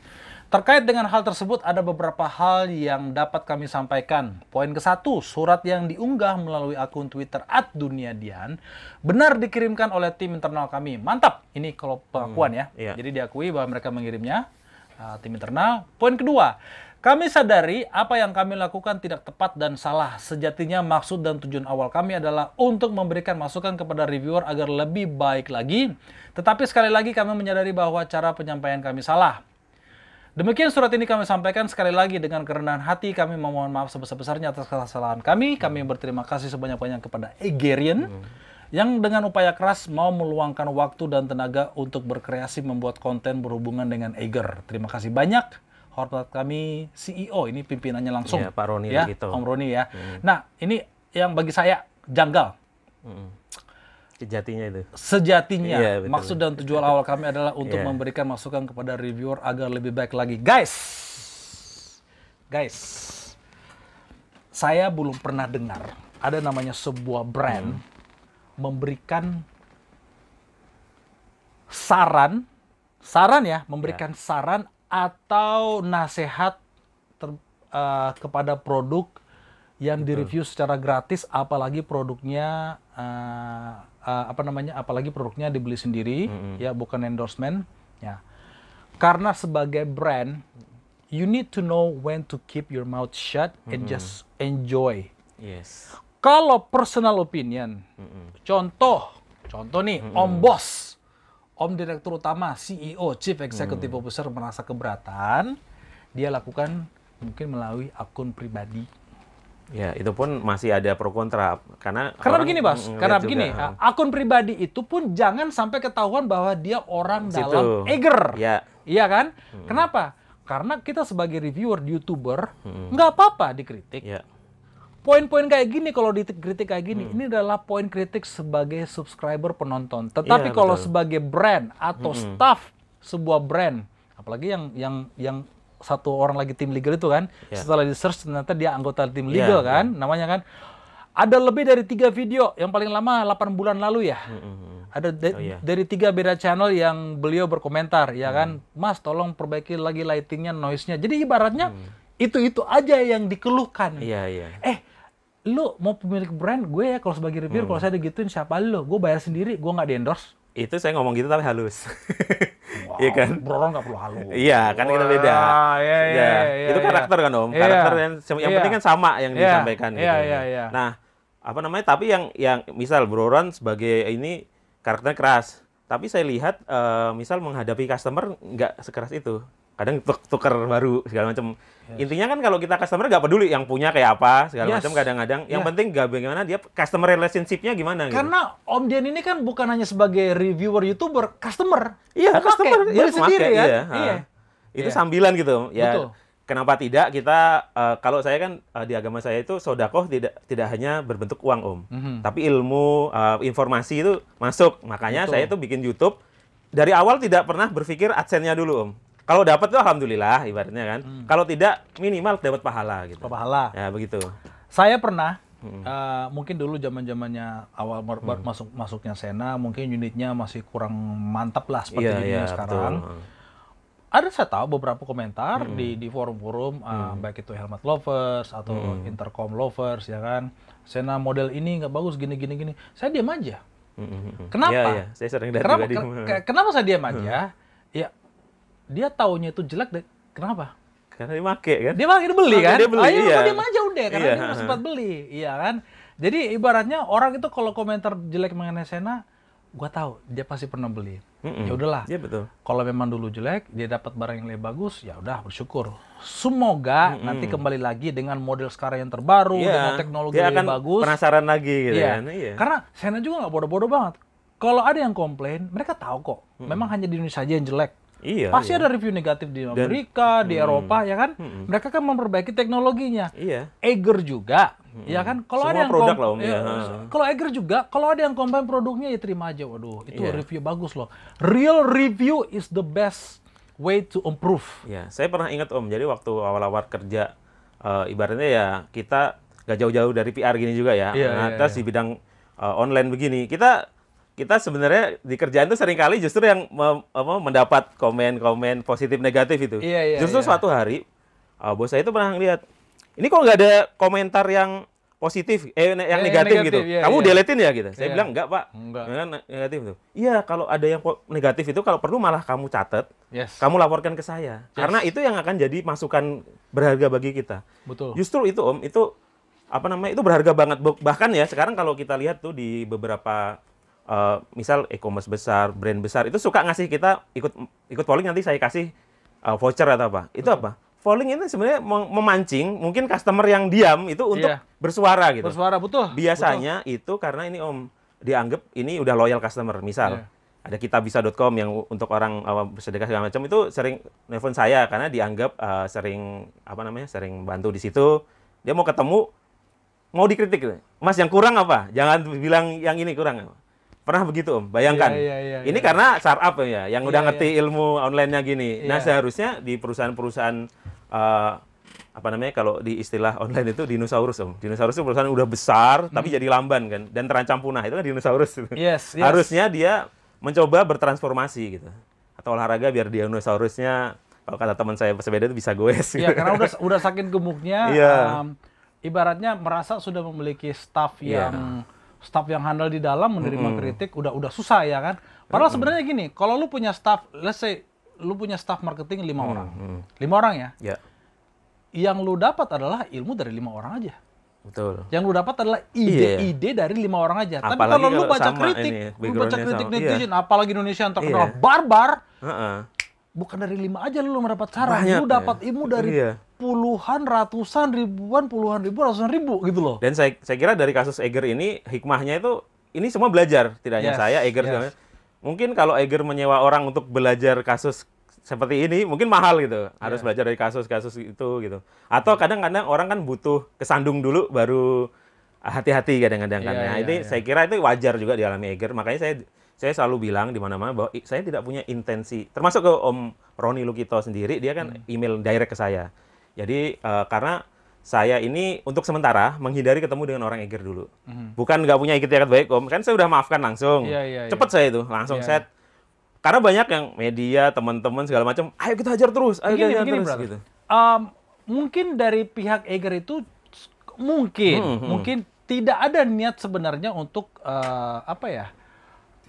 Terkait dengan hal tersebut, ada beberapa hal yang dapat kami sampaikan. Poin ke-1, surat yang diunggah melalui akun Twitter @duniadian benar dikirimkan oleh tim internal kami. Mantap! Ini kalau pengakuan ya. Jadi diakui bahwa mereka mengirimnya, tim internal. Poin kedua, kami sadari apa yang kami lakukan tidak tepat dan salah. Sejatinya maksud dan tujuan awal kami adalah untuk memberikan masukan kepada reviewer agar lebih baik lagi. Tetapi sekali lagi kami menyadari bahwa cara penyampaian kami salah. Demikian surat ini kami sampaikan sekali lagi dengan kerendahan hati. Kami memohon maaf sebesar-besarnya atas kesalahan kami. Kami berterima kasih sebanyak-banyaknya kepada Eigerian yang dengan upaya keras mau meluangkan waktu dan tenaga untuk berkreasi membuat konten berhubungan dengan Eiger. Terima kasih banyak. Hormat kami CEO, ini pimpinannya langsung. Pak Roni ya, gitu. Om Roni ya. Nah, ini yang bagi saya janggal. Sejatinya itu. Sejatinya, maksud dan tujuan awal kami adalah untuk memberikan masukan kepada reviewer agar lebih baik lagi. Guys, saya belum pernah dengar ada namanya sebuah brand memberikan saran atau nasihat kepada produk yang direview secara gratis, apalagi produknya apalagi produknya dibeli sendiri, ya bukan endorsement, ya. Karena sebagai brand, you need to know when to keep your mouth shut and just enjoy. Kalau personal opinion, contoh nih, Om Bos, Om Direktur Utama, CEO, Chief Executive Officer merasa keberatan, dia lakukan mungkin melalui akun pribadi. Ya, itu pun masih ada pro kontra karena begini, Bas. Karena begini, akun pribadi itu pun jangan sampai ketahuan bahwa dia orang dalam Eger. Ya. Iya kan? Kenapa? Karena kita sebagai reviewer, YouTuber, nggak apa-apa dikritik. Ya. Poin-poin kayak gini, kalau dikritik kayak gini, ini adalah poin kritik sebagai subscriber penonton. Tetapi kalau sebagai brand atau staff sebuah brand, apalagi yang satu orang lagi tim legal itu kan, setelah di search ternyata dia anggota tim legal kan, namanya kan, ada lebih dari 3 video, yang paling lama 8 bulan lalu ya, ada dari 3 beda channel yang beliau berkomentar, ya kan, Mas tolong perbaiki lagi lightingnya, noise-nya, jadi ibaratnya itu aja yang dikeluhkan. Lu mau pemilik brand, gue ya kalau sebagai reviewer, kalau saya digituin siapa lu, gue bayar sendiri, gue nggak di-endorse. Itu saya ngomong gitu tapi halus. Iya kan? Bro, nggak perlu halus. Iya, kan kita beda. Itu karakter kan Om. Karakter yang penting kan sama yang disampaikan. Gitu. Nah, apa namanya? Tapi yang misal Bro Ron sebagai ini karakternya keras. Tapi saya lihat misal menghadapi customer nggak sekeras itu. Kadang tukar baru segala macam. Intinya kan kalau kita customer nggak peduli yang punya kayak apa segala macam, kadang-kadang yang penting nggak bagaimana dia customer relationship-nya gimana gitu. Karena Om Dian ini kan bukan hanya sebagai reviewer YouTuber, customer. Iya, customer beli sendiri ya. Itu sambilan gitu. Ya. Betul. Kenapa tidak kita kalau saya kan di agama saya itu sedekah tidak hanya berbentuk uang Om, tapi ilmu, informasi itu masuk. Makanya saya itu bikin YouTube dari awal tidak pernah berpikir AdSense-nya dulu Om. Kalau dapat tuh alhamdulillah ibaratnya kan. Kalau tidak minimal dapat pahala gitu. Pahala. Ya begitu. Saya pernah mungkin dulu zaman-zamannya awal masuknya Sena, mungkin unitnya masih kurang mantap lah seperti unitnya sekarang. Betul. Ada saya tahu beberapa komentar di forum-forum baik itu Helmet Lovers atau Intercom Lovers ya kan. Sena model ini nggak bagus gini. Saya diam aja. Kenapa? Saya sering lihat kenapa saya diam aja? Ya dia taunya itu jelek deh. Kenapa? Karena dia make kan? Dia beli kan? Dia beli, dia aja udah karena dia belum sempat beli, iya kan? Jadi ibaratnya orang itu kalau komentar jelek mengenai Sena, gua tahu dia pasti pernah beli. Ya udahlah. Iya betul. Kalau memang dulu jelek, dia dapat barang yang lebih bagus, ya udah bersyukur. Semoga nanti kembali lagi dengan model sekarang yang terbaru, dengan teknologi yang lebih bagus. Penasaran lagi gitu kan? Karena Sena juga nggak bodoh-bodoh banget. Kalau ada yang komplain, mereka tahu kok. Memang hanya di Indonesia aja yang jelek. Pasti ada review negatif di Amerika, di Eropa, ya kan? Mereka kan memperbaiki teknologinya. Eger juga, ya kan? Kalau ada yang kalau Eger juga, kalau ada yang komplain produknya ya terima aja. Waduh, itu review bagus loh. Real review is the best way to improve. Ya, saya pernah ingat Om. Jadi waktu awal-awal kerja, ibaratnya ya kita gak jauh-jauh dari PR gini juga ya. Terus di bidang online begini, kita sebenarnya di kerjaan itu seringkali justru yang mendapat komen-komen positif negatif itu. Justru suatu hari bos saya itu pernah ngeliat, ini kok nggak ada komentar yang positif, yang negatif gitu. Kamu deletein ya gitu. Saya bilang enggak Pak, enggak negatif tuh. Iya, kalau ada yang negatif itu kalau perlu malah kamu catat, kamu laporkan ke saya. Karena itu yang akan jadi masukan berharga bagi kita. Betul. Justru itu Om, itu apa namanya? Itu berharga banget. Bahkan ya sekarang kalau kita lihat tuh di beberapa misal e-commerce besar, brand besar itu suka ngasih kita ikut polling, nanti saya kasih voucher atau apa. Itu apa? Polling ini sebenarnya memancing mungkin customer yang diam itu untuk bersuara gitu. Bersuara, betul. Biasanya itu karena ini Om dianggap ini udah loyal customer. Misal ada kitabisa.com yang untuk orang bersedekah segala macam itu sering nelfon saya karena dianggap sering sering bantu di situ. Dia mau ketemu, mau dikritik, Mas yang kurang apa? Jangan bilang yang ini kurang. Pernah begitu Om, bayangkan. Ini karena startup ya, yang udah ngerti ilmu online-nya gini. Nah seharusnya di perusahaan-perusahaan, kalau di istilah online itu dinosaurus Om. Dinosaurus itu perusahaan udah besar, tapi jadi lamban kan, dan terancam punah. Itu kan dinosaurus. Harusnya dia mencoba bertransformasi gitu. Atau olahraga biar dinosaurusnya, kalau kata teman saya pesepeda itu bisa goes. Iya, karena udah saking gemuknya, ibaratnya merasa sudah memiliki staff yang handal di dalam menerima kritik udah susah ya kan. Padahal sebenarnya gini, kalau lu punya staff, let's say lu punya staff marketing 5 orang. 5 orang ya. Yang lu dapat adalah ilmu dari 5 orang aja. Betul. Yang lu dapat adalah Iya. ide-ide dari 5 orang aja. Tapi Apalagi kalau lu kalau baca sama kritik, ini, lu baca background-nya kritik sama. Iya. netizen, apalagi Indonesia yang terkenal Iya. barbar, Heeh. bukan dari 5 aja lu mendapat saran. Banyak Lu ya. dapat ilmu dari Iya. puluhan, ratusan, ribuan, puluhan ribu, ratusan ribu gitu loh. Dan saya kira dari kasus Eger ini hikmahnya itu ini semua belajar, tidak hanya Yes, saya, Eger yes. segala macam. Mungkin kalau Eger menyewa orang untuk belajar kasus seperti ini mungkin mahal gitu. Harus Iya. belajar dari kasus-kasus itu gitu. Atau kadang-kadang orang kan butuh kesandung dulu baru hati-hati kadang-kadang kan. Iya, Nah, iya, ini iya. saya kira itu wajar juga dialami Eger. Makanya saya selalu bilang di mana-mana bahwa saya tidak punya intensi. Termasuk ke Om Roni Lukito sendiri, dia kan email direct ke saya. Jadi karena saya ini untuk sementara menghindari ketemu dengan orang Eger dulu. Bukan nggak punya itikat baik, Om. Kan saya udah maafkan langsung. Iya, iya, Cepet saya itu, langsung Iya. set. Karena banyak yang media, teman-teman segala macam, ayo kita hajar terus, ayo kita hajar terus brother. gitu. Mungkin dari pihak Eger itu mungkin tidak ada niat sebenarnya untuk apa ya?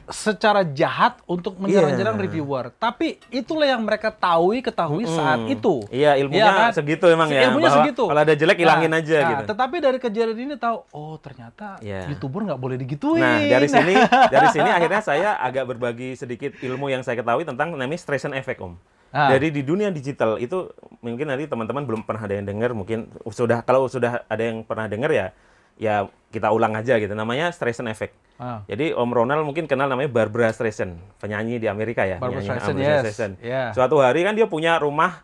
Secara jahat untuk menyerang-nyerang Iya. reviewer. Tapi itulah yang mereka ketahui saat itu. Iya, ilmunya segitu emang ya. Ilmunya bahwa segitu. kalau ada jelek hilangin aja gitu. Tetapi dari kejadian ini tahu, oh ternyata Iya. YouTuber nggak boleh digituin. Nah, dari sini akhirnya saya agak berbagi sedikit ilmu yang saya ketahui tentang namanya stress and effect, Om. Dari di dunia digital itu mungkin nanti teman-teman belum pernah ada yang dengar, mungkin kalau sudah ada yang pernah dengar ya kita ulang aja gitu. Namanya stress and effect. Jadi Om Ronald mungkin kenal namanya Barbra Streisand, penyanyi di Amerika ya. Barbra penyanyi Streisand, Barbra yes. Streisand. Yeah. Suatu hari kan dia punya rumah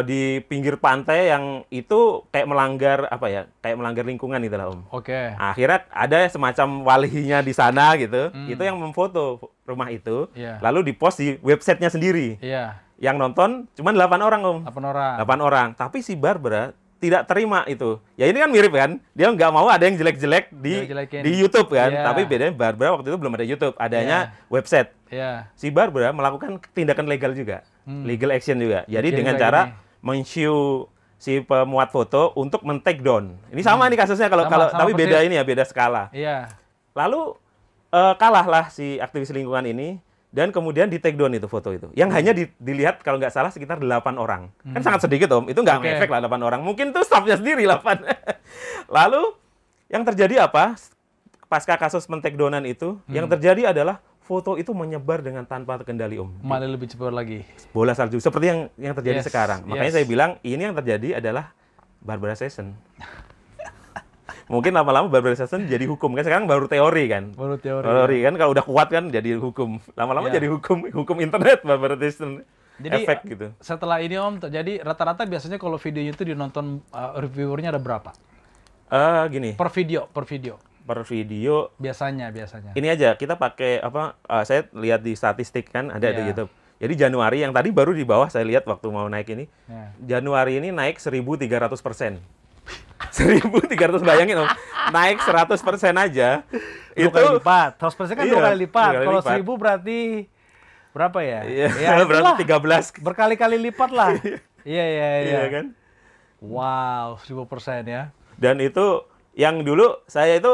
di pinggir pantai yang itu kayak melanggar kayak melanggar lingkungan gitu lah, Om. Oke. Akhirnya ada semacam walinya di sana gitu, itu yang memfoto rumah itu, Iya. lalu dipost di websitenya sendiri. Iya. Yang nonton cuma 8 orang, Om. 8 orang. 8 orang. Tapi si Barbara tidak terima itu. Ya ini kan mirip kan, dia nggak mau ada yang jelek-jelek Dijelekin. di YouTube kan. Iya. Tapi bedanya Barbara waktu itu belum ada YouTube, adanya website. Iya. Si Barbara melakukan tindakan legal juga, legal action juga. Jadi Bikin dengan lagi cara nih. men-show si pemuat foto untuk men-take down. Ini sama nih kasusnya kalau Sama tapi persis. beda ini ya, beda skala. Iya. Lalu kalahlah si aktivis lingkungan ini dan kemudian di take down itu foto itu. Yang hanya dilihat kalau nggak salah sekitar 8 orang. Kan sangat sedikit, Om. Itu nggak Oke. ngefek lah 8 orang. Mungkin tuh staffnya sendiri 8. Lalu yang terjadi apa? Pasca kasus men-take downan itu, yang terjadi adalah foto itu menyebar dengan tanpa terkendali, Om. Malah lebih cepat lagi. Bola salju seperti yang terjadi Yes, sekarang. Makanya yes. saya bilang ini yang terjadi adalah Barbara Streisand. Mungkin lama-lama Barbara Streisand jadi hukum kan, sekarang baru teori kan. Baru teori. Teori kan kalau udah kuat kan jadi hukum. Lama-lama Iya. jadi hukum internet Barbara Streisand. Jadi Efek gitu. setelah ini Om, jadi rata-rata biasanya kalau videonya itu dinonton reviewernya ada berapa? Gini, Per video. per video Biasanya. ini aja kita pakai saya lihat di statistik kan ada di Iya. YouTube. Jadi Januari yang tadi baru di bawah saya lihat waktu mau naik ini. Ya. Januari ini naik 1.300%. 1.300 bayangin, Om. Naik 100% aja. Dua kali lipat. 100% kan Iya, 2 kali lipat. 2 kali Kalau lipat. 1000 berarti berapa ya? Iya, Ya, berarti itulah. 13. Berkali-kali lipat lah. Iya. Iya kan? Wow, 1000% ya. Dan itu yang dulu saya itu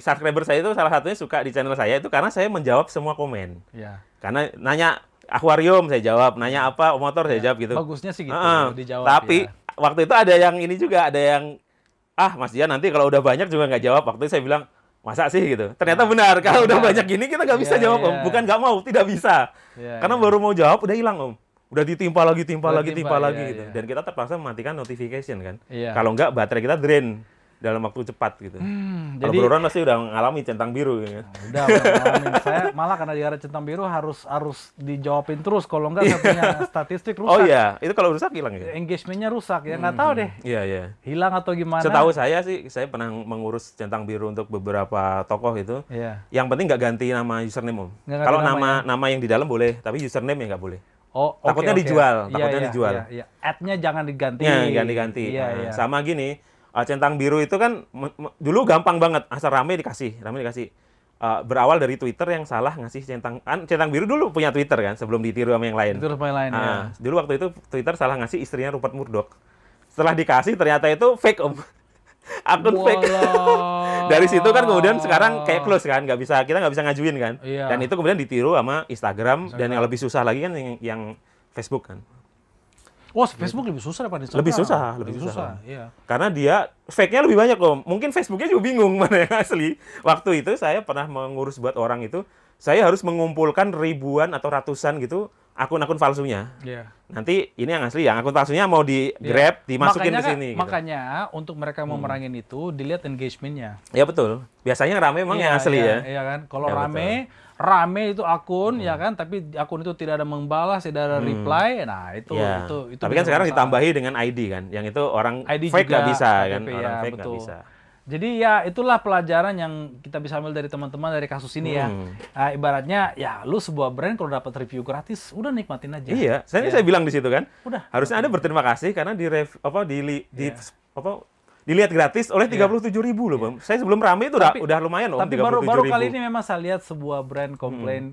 subscriber saya itu salah satunya suka di channel saya itu karena saya menjawab semua komen. Iya. Karena nanya akuarium saya jawab, nanya apa motor saya jawab gitu. Bagusnya sih gitu dijawab. Tapi ya. waktu itu ada yang ini juga, ada yang Mas Dian nanti kalau udah banyak juga nggak jawab. Waktu itu saya bilang masa sih gitu. Ternyata benar kalau udah banyak gini kita nggak bisa Iya, jawab, Om. iya. Bukan nggak mau, tidak bisa. Iya, Karena iya. baru mau jawab udah hilang, Om. Udah ditimpa lagi, timpa Udah lagi timpa, gitu. iya. Dan kita terpaksa mematikan notification kan. Iya. Kalau nggak baterai kita drain dalam waktu cepat gitu. Kalau jadi Bro Ron pasti udah ngalami centang biru gitu. udah ngalamin. Saya malah karena di area centang biru harus dijawabin terus. Kalau enggak saya punya statistik rusak. Oh iya, itu kalau rusak hilang ya? Engagementnya rusak ya. Nggak tahu deh. Iya, iya. Hilang atau gimana. Setahu saya sih, saya pernah mengurus centang biru untuk beberapa tokoh itu. Iya. Yang penting nggak ganti nama username, Om. Nggak ganti Kalau nama, nama yang di dalam boleh, tapi username ya nggak boleh. Oh, Takutnya oke. dijual, Iya, takutnya iya, dijual. Iya, iya. Ad-nya jangan diganti. Ya, ganti-ganti. Iya, Nah, iya. Sama gini, centang biru itu kan dulu gampang banget, asal rame dikasih. Berawal dari Twitter yang salah ngasih centang biru dulu punya Twitter kan, sebelum ditiru sama yang lain. Itu harus main lain ya. Dulu waktu itu Twitter salah ngasih istrinya Rupert Murdoch. Setelah dikasih ternyata itu fake, Om. Akun fake. Walah. Dari situ kan kemudian sekarang kayak close kan, kita nggak bisa ngajuin kan. Iya. Dan itu kemudian ditiru sama Instagram dan yang lebih susah lagi kan yang Facebook kan. Oh, Facebook lebih susah daripada Instagram. Lebih susah. Iya. Karena dia fake-nya lebih banyak Om. Mungkin Facebooknya juga bingung mana yang asli. Waktu itu saya pernah mengurus buat orang itu, saya harus mengumpulkan ribuan atau ratusan gitu akun-akun palsunya. Iya. Nanti ini yang asli, yang akun palsunya mau di grab, dimasukin ke sini. Gitu. Makanya untuk mereka memerangin itu dilihat engagement-nya. Ya betul. Biasanya rame emang yang asli ya. Iya kan. Kalau Ya, rame itu akun ya kan, tapi akun itu tidak ada membalas, tidak ada reply. Nah, itu Ya. itu Tapi kan sekarang ditambahi dengan ID kan. Yang itu orang ID fake juga, nggak bisa KTP, kan. Orang ya, fake nggak betul. bisa. Jadi ya itulah pelajaran yang kita bisa ambil dari teman-teman dari kasus ini ya. Nah, ibaratnya ya lu sebuah brand kalau dapat review gratis, udah nikmatin aja. Iya, saya bilang di situ kan. Udah. Harusnya Anda berterima kasih karena dilihat gratis oleh 37.000 loh, Bang. Saya sebelum rame itu udah lumayan Om, Tapi 37.000. baru kali ini memang saya lihat sebuah brand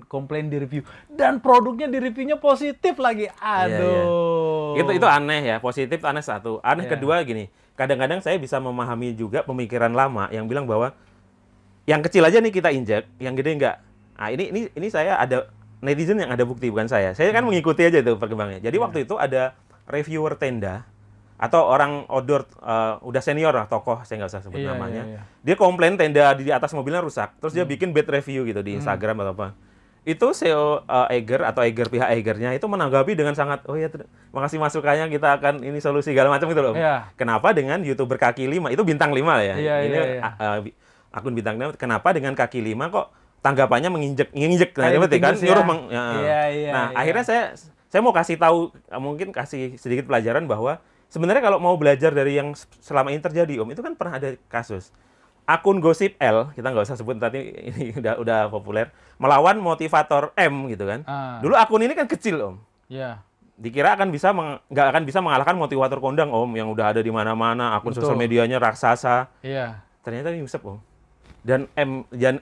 komplain di review dan produknya di reviewnya positif lagi. Aduh. Itu aneh ya, positif aneh satu. Aneh kedua gini, kadang-kadang saya bisa memahami juga pemikiran lama yang bilang bahwa yang kecil aja nih kita injek, yang gede enggak. Nah, ini saya ada netizen yang ada bukti bukan saya. Saya kan mengikuti aja itu perkembangannya. Jadi waktu itu ada reviewer tenda atau orang outdoor udah senior lah, tokoh saya nggak usah sebut namanya. Dia komplain tenda di atas mobilnya rusak, terus dia bikin bad review gitu di Instagram atau apa. Itu CEO Eiger atau pihak Eigernya itu menanggapi dengan sangat, oh ya makasih masukannya, kita akan ini solusi segala macam gitu loh. Kenapa dengan YouTuber kaki 5 itu bintang 5 ya? Akun bintang 5, kenapa dengan kaki 5 kok tanggapannya menginjek nah, itu kan nyuruh akhirnya saya mau kasih tahu, mungkin kasih sedikit pelajaran bahwa sebenarnya kalau mau belajar dari yang selama ini terjadi Om, itu kan pernah ada kasus akun Gosip L, kita nggak usah sebut tadi, ini udah populer, melawan motivator M gitu kan. Dulu akun ini kan kecil Om. Iya. Dikira nggak akan bisa mengalahkan motivator kondang Om, yang udah ada di mana-mana, akun sosial medianya raksasa. Iya. Ternyata nyusep Om. Dan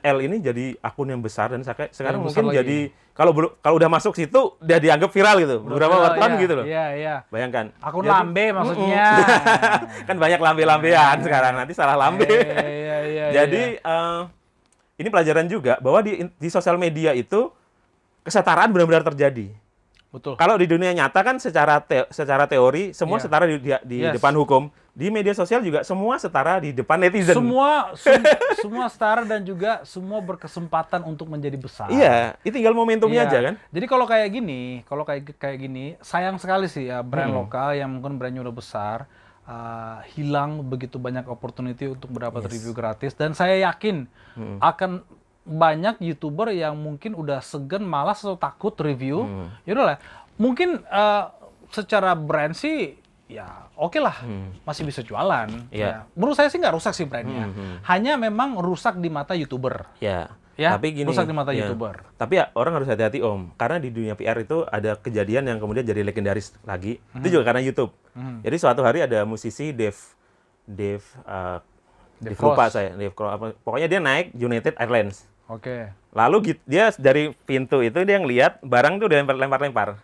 L ini jadi akun yang besar dan sekarang mungkin jadi kalau udah masuk situ udah dianggap viral gitu. Beberapa wartawan gitu loh. Iya. Bayangkan. Akun lambe maksudnya. Kan banyak lambe-lambean sekarang, nanti salah lambe. Iya. Jadi ini pelajaran juga bahwa di sosial media itu kesetaraan benar-benar terjadi. Betul. Kalau di dunia nyata kan secara teori semua setara di depan hukum. Di media sosial juga semua setara di depan netizen. Semua setara dan juga semua berkesempatan untuk menjadi besar. Iya, itu tinggal momentumnya aja kan. Jadi kalau kayak gini, sayang sekali sih ya brand lokal yang mungkin brandnya udah besar, hilang begitu banyak opportunity untuk mendapat review gratis. Dan saya yakin akan banyak YouTuber yang mungkin udah segan, malas atau takut review. Ya udahlah, mungkin secara brand sih ya oke lah, masih bisa jualan. Ya. Menurut saya sih nggak rusak sih brandnya. Hanya memang rusak di mata YouTuber. Ya. Tapi gini, rusak di mata YouTuber. Tapi ya orang harus hati-hati Om, karena di dunia PR itu ada kejadian yang kemudian jadi legendaris lagi. Itu juga karena YouTube. Jadi suatu hari ada musisi Dave lupa saya, pokoknya dia naik United Airlines. Oke. Lalu dia dari pintu itu dia ngelihat barang tuh udah lempar-lempar.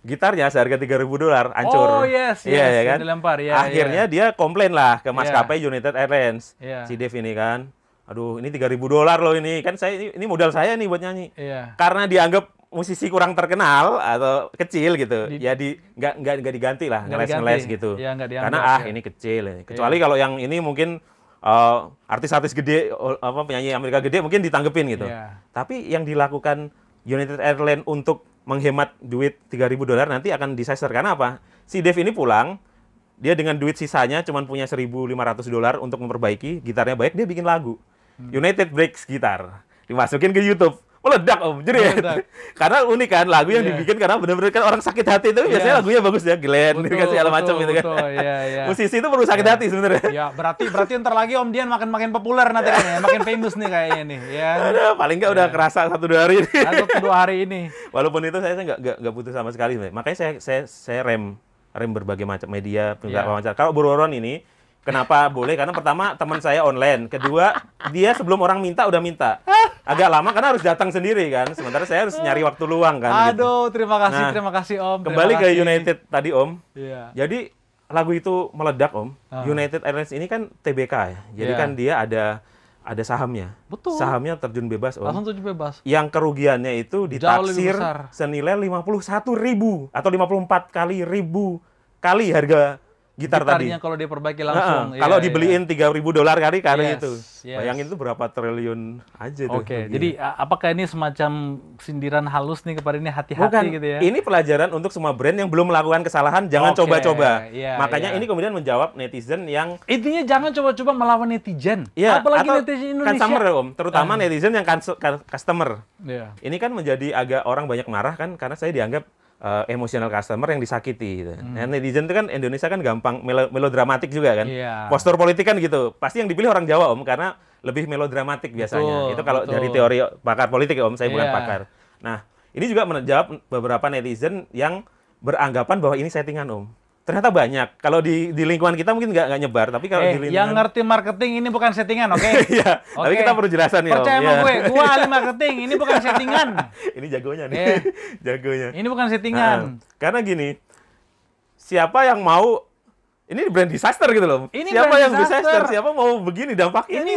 Gitarnya seharga $3.000 hancur. Oh yes, ya kan? Dilempar. Akhirnya dia komplain lah ke maskapai United Airlines. Si Dave ini kan, aduh ini $3.000 loh ini, kan ini modal saya nih buat nyanyi. Karena dianggap musisi kurang terkenal atau kecil gitu, nggak diganti lah, ngeles gitu. Karena ini kecil. Kecuali kalau yang ini mungkin artis-artis gede, penyanyi Amerika gede mungkin ditanggepin gitu. Tapi yang dilakukan United Airlines untuk menghemat duit $3.000 nanti akan disaster. Karena apa? Si Dave ini pulang, dia dengan duit sisanya cuma punya $1.500 untuk memperbaiki gitarnya baik, dia bikin lagu. United Breaks Gitar. Dimasukin ke YouTube. Meledak Om, jadi karena unik kan lagu yang dibikin, karena benar-benar kan orang sakit hati itu biasanya lagunya bagus ya, Glenn, segala macam gitu kan. Musisi itu perlu sakit hati sebenarnya. Ya, berarti ntar lagi Om Dian makin populer nanti kan ya, makin famous nih kayaknya nih. Ya. Paling nggak udah kerasa 1-2 hari ini. 1-2 hari ini. Walaupun itu saya nggak butuh sama sekali, makanya saya rem berbagai macam media, wawancara. Kalau Buroron ini kenapa boleh? Karena pertama teman saya online, kedua dia sebelum orang minta udah minta. Agak lama karena harus datang sendiri kan. Sementara saya harus nyari waktu luang kan. Aduh, gitu. Terima kasih Om. Kembali ke United tadi Om. Iya. Jadi lagu itu meledak Om. United Airlines ini kan TBK ya. Jadi kan dia ada sahamnya. Betul. Sahamnya terjun bebas Om. Langsung terjun bebas. Yang kerugiannya itu ditaksir senilai 51.000 atau 54 kali ribu kali harga gitar tadi. Gitarnya kalau diperbaiki langsung. Kalau Iya, dibeliin $3.000 kali Yes, itu. yes. Bayangin itu berapa triliun aja tuh. Oke, ruginya. jadi apakah ini semacam sindiran halus nih kepada ini Bukan, hati-hati gitu ya? ini pelajaran untuk semua brand yang belum melakukan kesalahan, jangan Oke, coba-coba. iya, Makanya iya. ini kemudian menjawab netizen yang Intinya jangan coba-coba melawan netizen. ya, Apalagi atau netizen Indonesia. customer Om, terutama netizen yang customer. Iya. Ini kan menjadi agak orang banyak marah kan karena saya dianggap emosional customer yang disakiti gitu. Nah, netizen itu kan Indonesia kan gampang melodramatik juga kan. Iya. Postur politik kan gitu. Pasti yang dipilih orang Jawa Om karena lebih melodramatik biasanya. Betul, Itu kalau betul. dari teori pakar politik ya Om, saya bukan Iya. pakar. Nah, ini juga menjawab beberapa netizen yang beranggapan bahwa ini settingan Om. Ternyata banyak. Kalau di lingkungan kita mungkin nggak nyebar, tapi kalau di lingkungan yang ngerti marketing ini bukan settingan, oke? Iya, tapi Oke. kita perlu jelasan nih Om. Percaya sama Iya. gue ahli marketing, ini bukan settingan. Ini jagonya nih. Iya. Jagonya. Ini bukan settingan. Karena gini, siapa yang mau ini brand disaster gitu loh. Ini Siapa brand yang disaster. disaster? Siapa mau begini dampaknya ini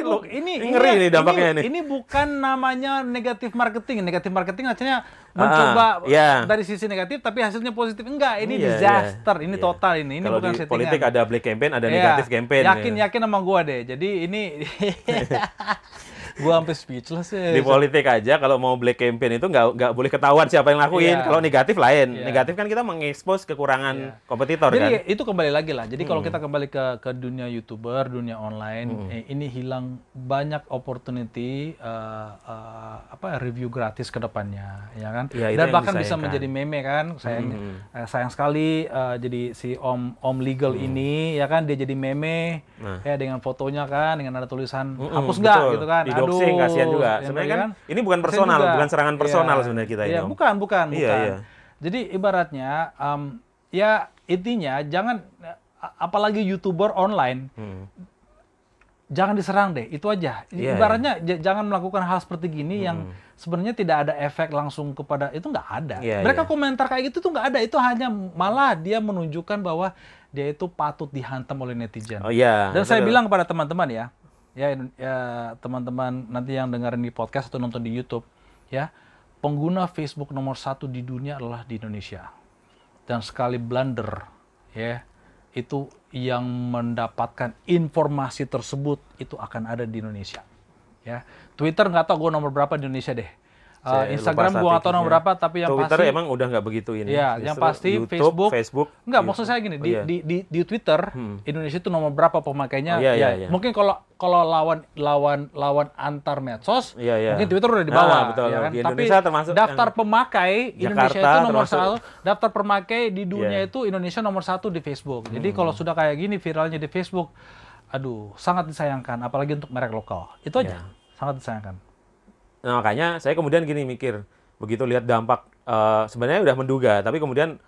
ngeri nih dampaknya ini. Ini bukan namanya negatif marketing. Negatif marketing artinya mencoba iya. dari sisi negatif tapi hasilnya positif. Enggak, ini Iya, disaster. Ini iya. total ini. Ini Kalau bukan di settingan. politik ada black campaign, ada Iya. negatif campaign. Yakin sama gua deh. Jadi ini gua sampai speechless ya. Di politik aja kalau mau black campaign itu nggak boleh ketahuan siapa yang lakuin. Iya. Kalau negatif lain. Iya. Negatif kan kita mengekspos kekurangan Iya. kompetitor Jadi kan. itu kembali lagi lah. Jadi kalau kita kembali ke dunia YouTuber, dunia online, ini hilang banyak opportunity review gratis ke depannya, ya kan? Iya, itu Dan yang bahkan bisa disayangkan. menjadi meme kan. Sayang sekali jadi si Om Legal ini ya kan dia jadi meme ya dengan fotonya kan dengan ada tulisan hapus nggak Betul. gitu kan. Di doxing kasihan juga. yang Sebenarnya tadi kan ini bukan kasihan personal, juga. bukan serangan personal Iya. sebenarnya kita Iya, ini. Om. bukan. Iya, iya. Jadi ibaratnya ya intinya jangan apalagi YouTuber online jangan diserang deh, itu aja. Iya, Ibaratnya jangan melakukan hal seperti gini yang sebenarnya tidak ada efek langsung kepada itu nggak ada. Iya, Mereka iya. komentar kayak gitu tuh nggak ada, itu hanya malah dia menunjukkan bahwa dia itu patut dihantam oleh netizen. Oh iya. Dan saya betul. bilang kepada teman-teman ya teman-teman nanti yang dengerin di podcast atau nonton di YouTube, ya pengguna Facebook nomor 1 di dunia adalah di Indonesia. Dan sekali blunder, ya itu yang mendapatkan informasi tersebut itu akan ada di Indonesia. Ya, Twitter nggak tahu gue nomor berapa di Indonesia deh. Saya Instagram lupa gue nggak tahu nomor statistiknya. berapa, tapi yang Twitter pasti emang udah nggak begitu ini. ya, Justru yang pasti YouTube, Facebook enggak, YouTube. maksud saya gini, Oh, iya. di Twitter Indonesia itu nomor berapa pemakainya? Oh, iya, ya, iya. mungkin kalau lawan antar medsos, Iya, iya. mungkin Twitter udah di bawah, betul. ya kan? Di Tapi Indonesia termasuk daftar yang pemakai Indonesia Jakarta itu nomor termasuk. 1, daftar pemakai di dunia Iya. itu Indonesia nomor 1 di Facebook. Jadi kalau sudah kayak gini viralnya di Facebook, aduh, sangat disayangkan, apalagi untuk merek lokal. Itu aja, sangat disayangkan. Nah, makanya saya kemudian gini mikir, begitu lihat dampak, sebenarnya udah menduga, tapi kemudian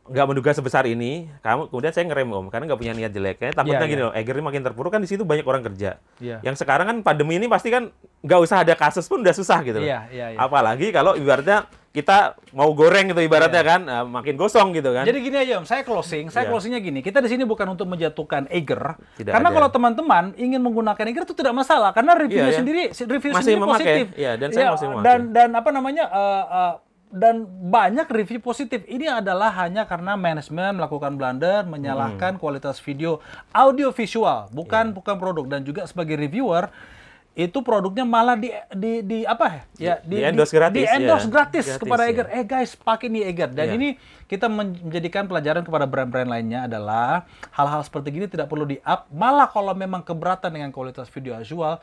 nggak menduga sebesar ini, kemudian saya ngerem Om, karena nggak punya niat jelek. Kayaknya takutnya Iya, gini loh, Eger ini makin terpuruk kan di situ banyak orang kerja. Iya. Yang sekarang kan pandemi ini pasti kan nggak usah ada kasus pun udah susah gitu loh. Iya, iya, iya. Apalagi kalau ibaratnya kita mau goreng gitu ibaratnya kan, makin gosong gitu kan. Jadi gini aja Om, saya closingnya gini. Kita di sini bukan untuk menjatuhkan Eger, Tidak karena ada. kalau teman-teman ingin menggunakan Eger itu tidak masalah, karena reviewnya Iya, iya. sendiri, review Masih sendiri memakai. positif. Iya, dan saya masih memakai. Dan apa namanya? Dan banyak review positif. Ini adalah hanya karena manajemen melakukan blunder, menyalahkan kualitas video, audio visual, bukan produk. Dan juga sebagai reviewer itu produknya malah di endorse gratis, di endorse ya. gratis Gratis, kepada ya. Eger. Guys, pakai nih Eger. Dan Iya. ini kita menjadikan pelajaran kepada brand-brand lainnya adalah hal-hal seperti gini tidak perlu di-up. Malah kalau memang keberatan dengan kualitas video visual,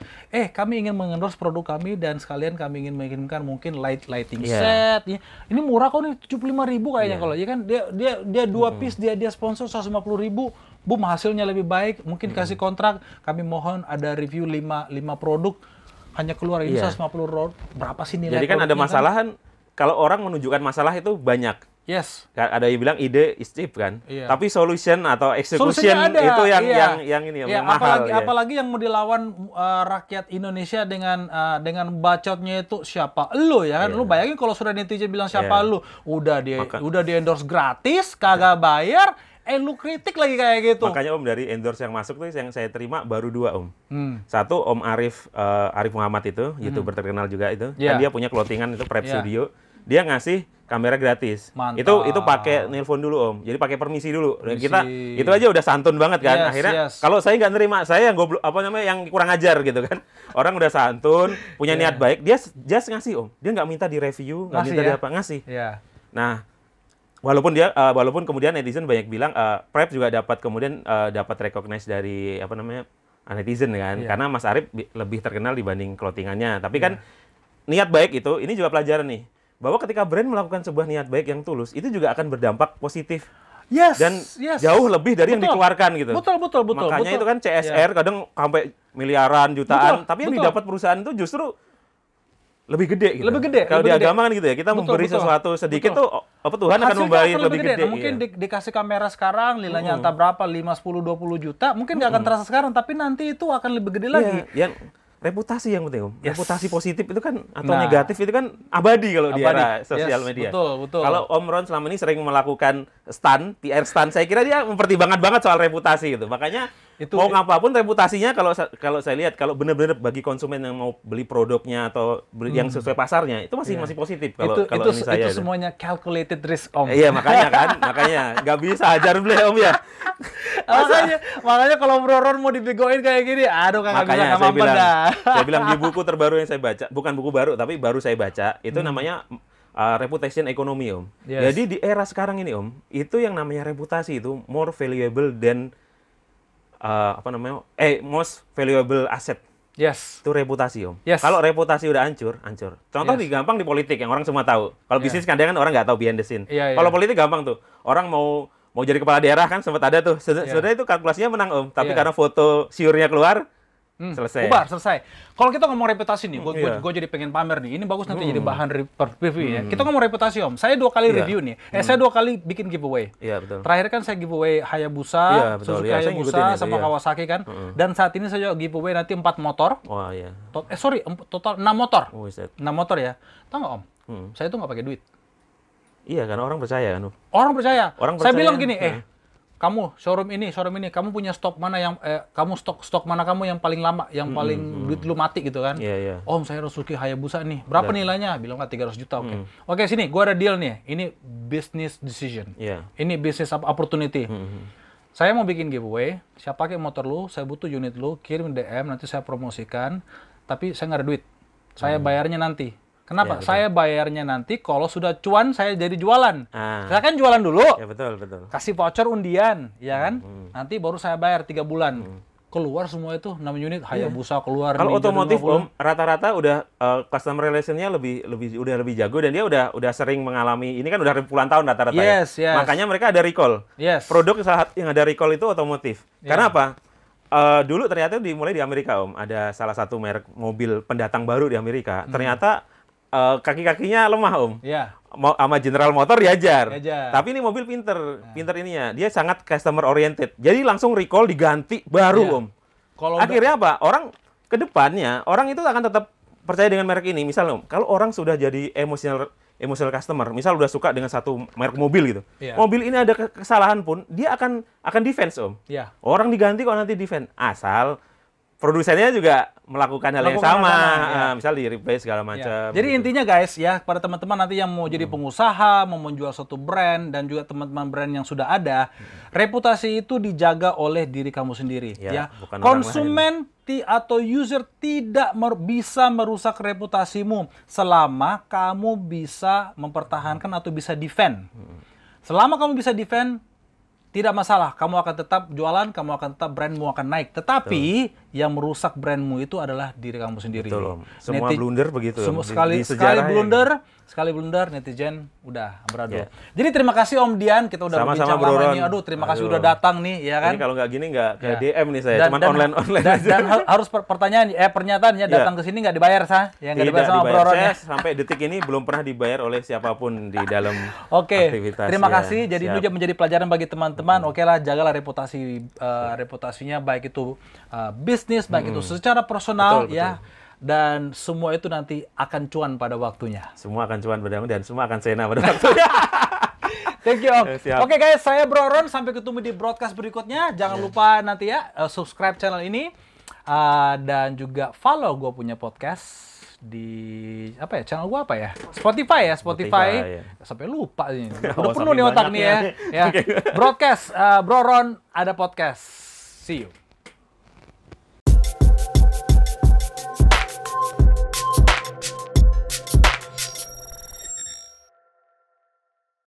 kami ingin mengendorse produk kami dan sekalian kami ingin mengirimkan mungkin lighting Iya. set. Ini murah kok nih 75.000 kayaknya Iya. kalau ya kan dia 2 piece dia sponsor 150.000. Boom, hasilnya lebih baik, mungkin kasih kontrak, kami mohon ada review 5 produk, hanya keluar ini Iya. 150 berapa sih nilai Jadi kan ada produknya masalah kan, kalau orang menunjukkan masalah itu banyak. Yes. Ada yang bilang ide is cheap kan, Iya. tapi solution atau execution Solusinya ada, itu yang iya. yang ini Ya, yang mahal. apalagi yang mau dilawan rakyat Indonesia dengan bacotnya itu siapa lu ya kan. Iya. Lu bayangin kalau sudah netizen bilang siapa Iya. lu, udah Maka- di endorse gratis, kagak bayar, lu kritik lagi kayak gitu. Makanya Om dari endorse yang masuk tuh yang saya terima baru 2 Om. Satu Om Arif Muhammad itu, YouTuber terkenal juga itu. Iya. Kan dia punya clothingan itu Prep Iya. Studio. dia ngasih kamera gratis. Mantap. Itu pakai nelpon dulu Om. Jadi pakai permisi dulu. Dan Permisi. kita itu aja udah santun banget kan. Akhirnya kalau saya nggak nerima, saya yang goblok yang kurang ajar gitu kan. Orang udah santun, punya niat baik, dia just ngasih Om. Dia nggak minta di-review, nggak minta dia apa, ngasih. Nah, walaupun kemudian netizen banyak bilang Prep juga dapat recognize dari netizen kan. Karena Mas Arif lebih terkenal dibanding clothingannya. Tapi kan niat baik itu, ini juga pelajaran nih. Bahwa ketika brand melakukan sebuah niat baik yang tulus, itu juga akan berdampak positif. Dan jauh lebih dari yang dikeluarkan gitu. Betul. Makanya itu kan CSR kadang sampai miliaran, jutaan, tapi yang didapat perusahaan itu justru lebih gede gitu. Kalau di agama kan gitu ya, kita memberi sesuatu sedikit tuh Tuhan akan memberi lebih gede. Nah, mungkin dikasih kamera sekarang nilainya entah berapa, 5, 10, 20 juta, mungkin nggak akan terasa sekarang, tapi nanti itu akan lebih gede lagi. Reputasi yang penting, Om. Reputasi positif itu kan atau negatif itu kan abadi kalau di era sosial media. Betul. Kalau Om Ron selama ini sering melakukan PR stunt, saya kira dia mempertimbangkan banget soal reputasi gitu. Makanya mau ngapapun reputasinya kalau saya lihat kalau benar-benar bagi konsumen yang mau beli produknya atau yang sesuai pasarnya itu masih positif kalau ini saya. Itu semuanya calculated risk, Om. Iya, makanya nggak bisa ajar beli Om ya. makanya kalau Bro Ron mau dibegoin kayak gini, aduh kagak bisa ngamampan dah. Saya bilang di buku terbaru yang saya baca, bukan buku baru tapi baru saya baca, itu namanya reputation economy Om. Jadi di era sekarang ini Om, itu yang namanya reputasi itu more valuable than most valuable asset. Itu reputasi Om. Kalau reputasi udah hancur. Contoh gampang di politik yang orang semua tahu. Kalau bisnis kadang kan orang nggak tahu behind the scene. Kalau politik gampang tuh. Orang mau jadi kepala daerah kan sempat ada tuh. Sebenarnya itu kalkulasinya menang Om. Tapi karena foto siurnya keluar, selesai. Bubar, selesai. Kalau kita ngomong reputasi nih, gue jadi pengen pamer nih. Ini bagus nanti jadi bahan review ya. Kita ngomong reputasi Om. Saya 2 kali review nih. Saya 2 kali bikin giveaway. Iya, betul. Terakhir kan saya giveaway Hayabusa, Suzuki Hayabusa sama Kawasaki kan. Dan saat ini saya giveaway nanti 4 motor. Wah, iya. Total 6 motor. 6 6 motor ya. Tahu nggak Om? Saya tuh nggak pakai duit. Iya, karena orang percaya kan. Orang percaya. Saya bilang gini, kamu showroom ini, kamu punya stok mana yang stok mana kamu yang paling lama, yang paling duit lu mati gitu kan? Iya. Om, saya Suzuki Hayabusa nih. Berapa nilainya? Bilang 300 juta. Oke, sini gua ada deal nih. Ini business decision. Ini business opportunity. Saya mau bikin giveaway, saya pakai motor lu, saya butuh unit lu, kirim DM, nanti saya promosikan, tapi saya nggak ada duit. Saya bayarnya nanti. Kenapa? Saya bayarnya nanti kalau sudah cuan saya jadi jualan. Saya kan jualan dulu. Ya betul. Kasih voucher undian, ya kan? Nanti baru saya bayar 3 bulan. Keluar semua itu 6 unit Hayabusa keluar. Kalau otomotif Om, rata-rata udah customer relation-nya udah lebih jago dan dia udah sering mengalami ini kan udah puluhan tahun rata-rata. Makanya mereka ada recall. Produk yang ada recall itu otomotif. Karena apa? Dulu ternyata dimulai di Amerika Om, ada salah satu merek mobil pendatang baru di Amerika. Ternyata kaki-kakinya lemah Om. Sama General Motor diajar. Tapi ini mobil pinter ininya. Dia sangat customer oriented. Jadi langsung recall diganti baru Om. Akhirnya apa? Orang ke depannya orang itu akan tetap percaya dengan merek ini. Misal Om, kalau orang sudah jadi emotional customer, misal udah suka dengan satu merek mobil gitu. Mobil ini ada kesalahan pun dia akan defense Om. Orang diganti kok nanti defense. Asal produsennya juga melakukan hal yang sama, misal di replace segala macam. Jadi intinya guys ya, pada teman-teman nanti yang mau jadi pengusaha, mau menjual suatu brand dan juga teman-teman brand yang sudah ada, reputasi itu dijaga oleh diri kamu sendiri. Konsumen atau user tidak bisa merusak reputasimu selama kamu bisa mempertahankan atau bisa defend. Selama kamu bisa defend, tidak masalah, kamu akan tetap jualan, kamu akan tetap brandmu akan naik. Tetapi yang merusak brandmu itu adalah diri kamu sendiri. Semua blunder begitu. Sekali blunder netizen udah beradu. Jadi terima kasih Om Dian, kita udah berbincang lama ini. Terima kasih udah datang nih, ya kan? Ini kalau nggak gini nggak ke DM nih saya, cuma online. Dan harus pernyataan ya, datang ke sini nggak dibayar ya nggak dibayar sama Bro Ron ya. Sampai detik ini belum pernah dibayar oleh siapapun di dalam aktivitas. Terima kasih. Jadi ini juga menjadi pelajaran bagi teman-teman. Oke lah, jagalah reputasinya baik itu bisnis, baik itu secara personal ya. Dan semua itu nanti akan cuan pada waktunya. Semua akan cuan pada waktunya dan semua akan sena pada waktunya. Thank you Om. Oke guys, saya Bro Ron. Sampai ketemu di broadcast berikutnya. Jangan lupa nanti ya subscribe channel ini dan juga follow gue punya podcast. di apa ya? Channel gua apa ya? Spotify ya, Spotify. Ya. Sampai lupa ini. Oh, Udah penuh nih saking otak nih ya. banyaknya. Ya. Broadcast, Bro Ron ada podcast. See you.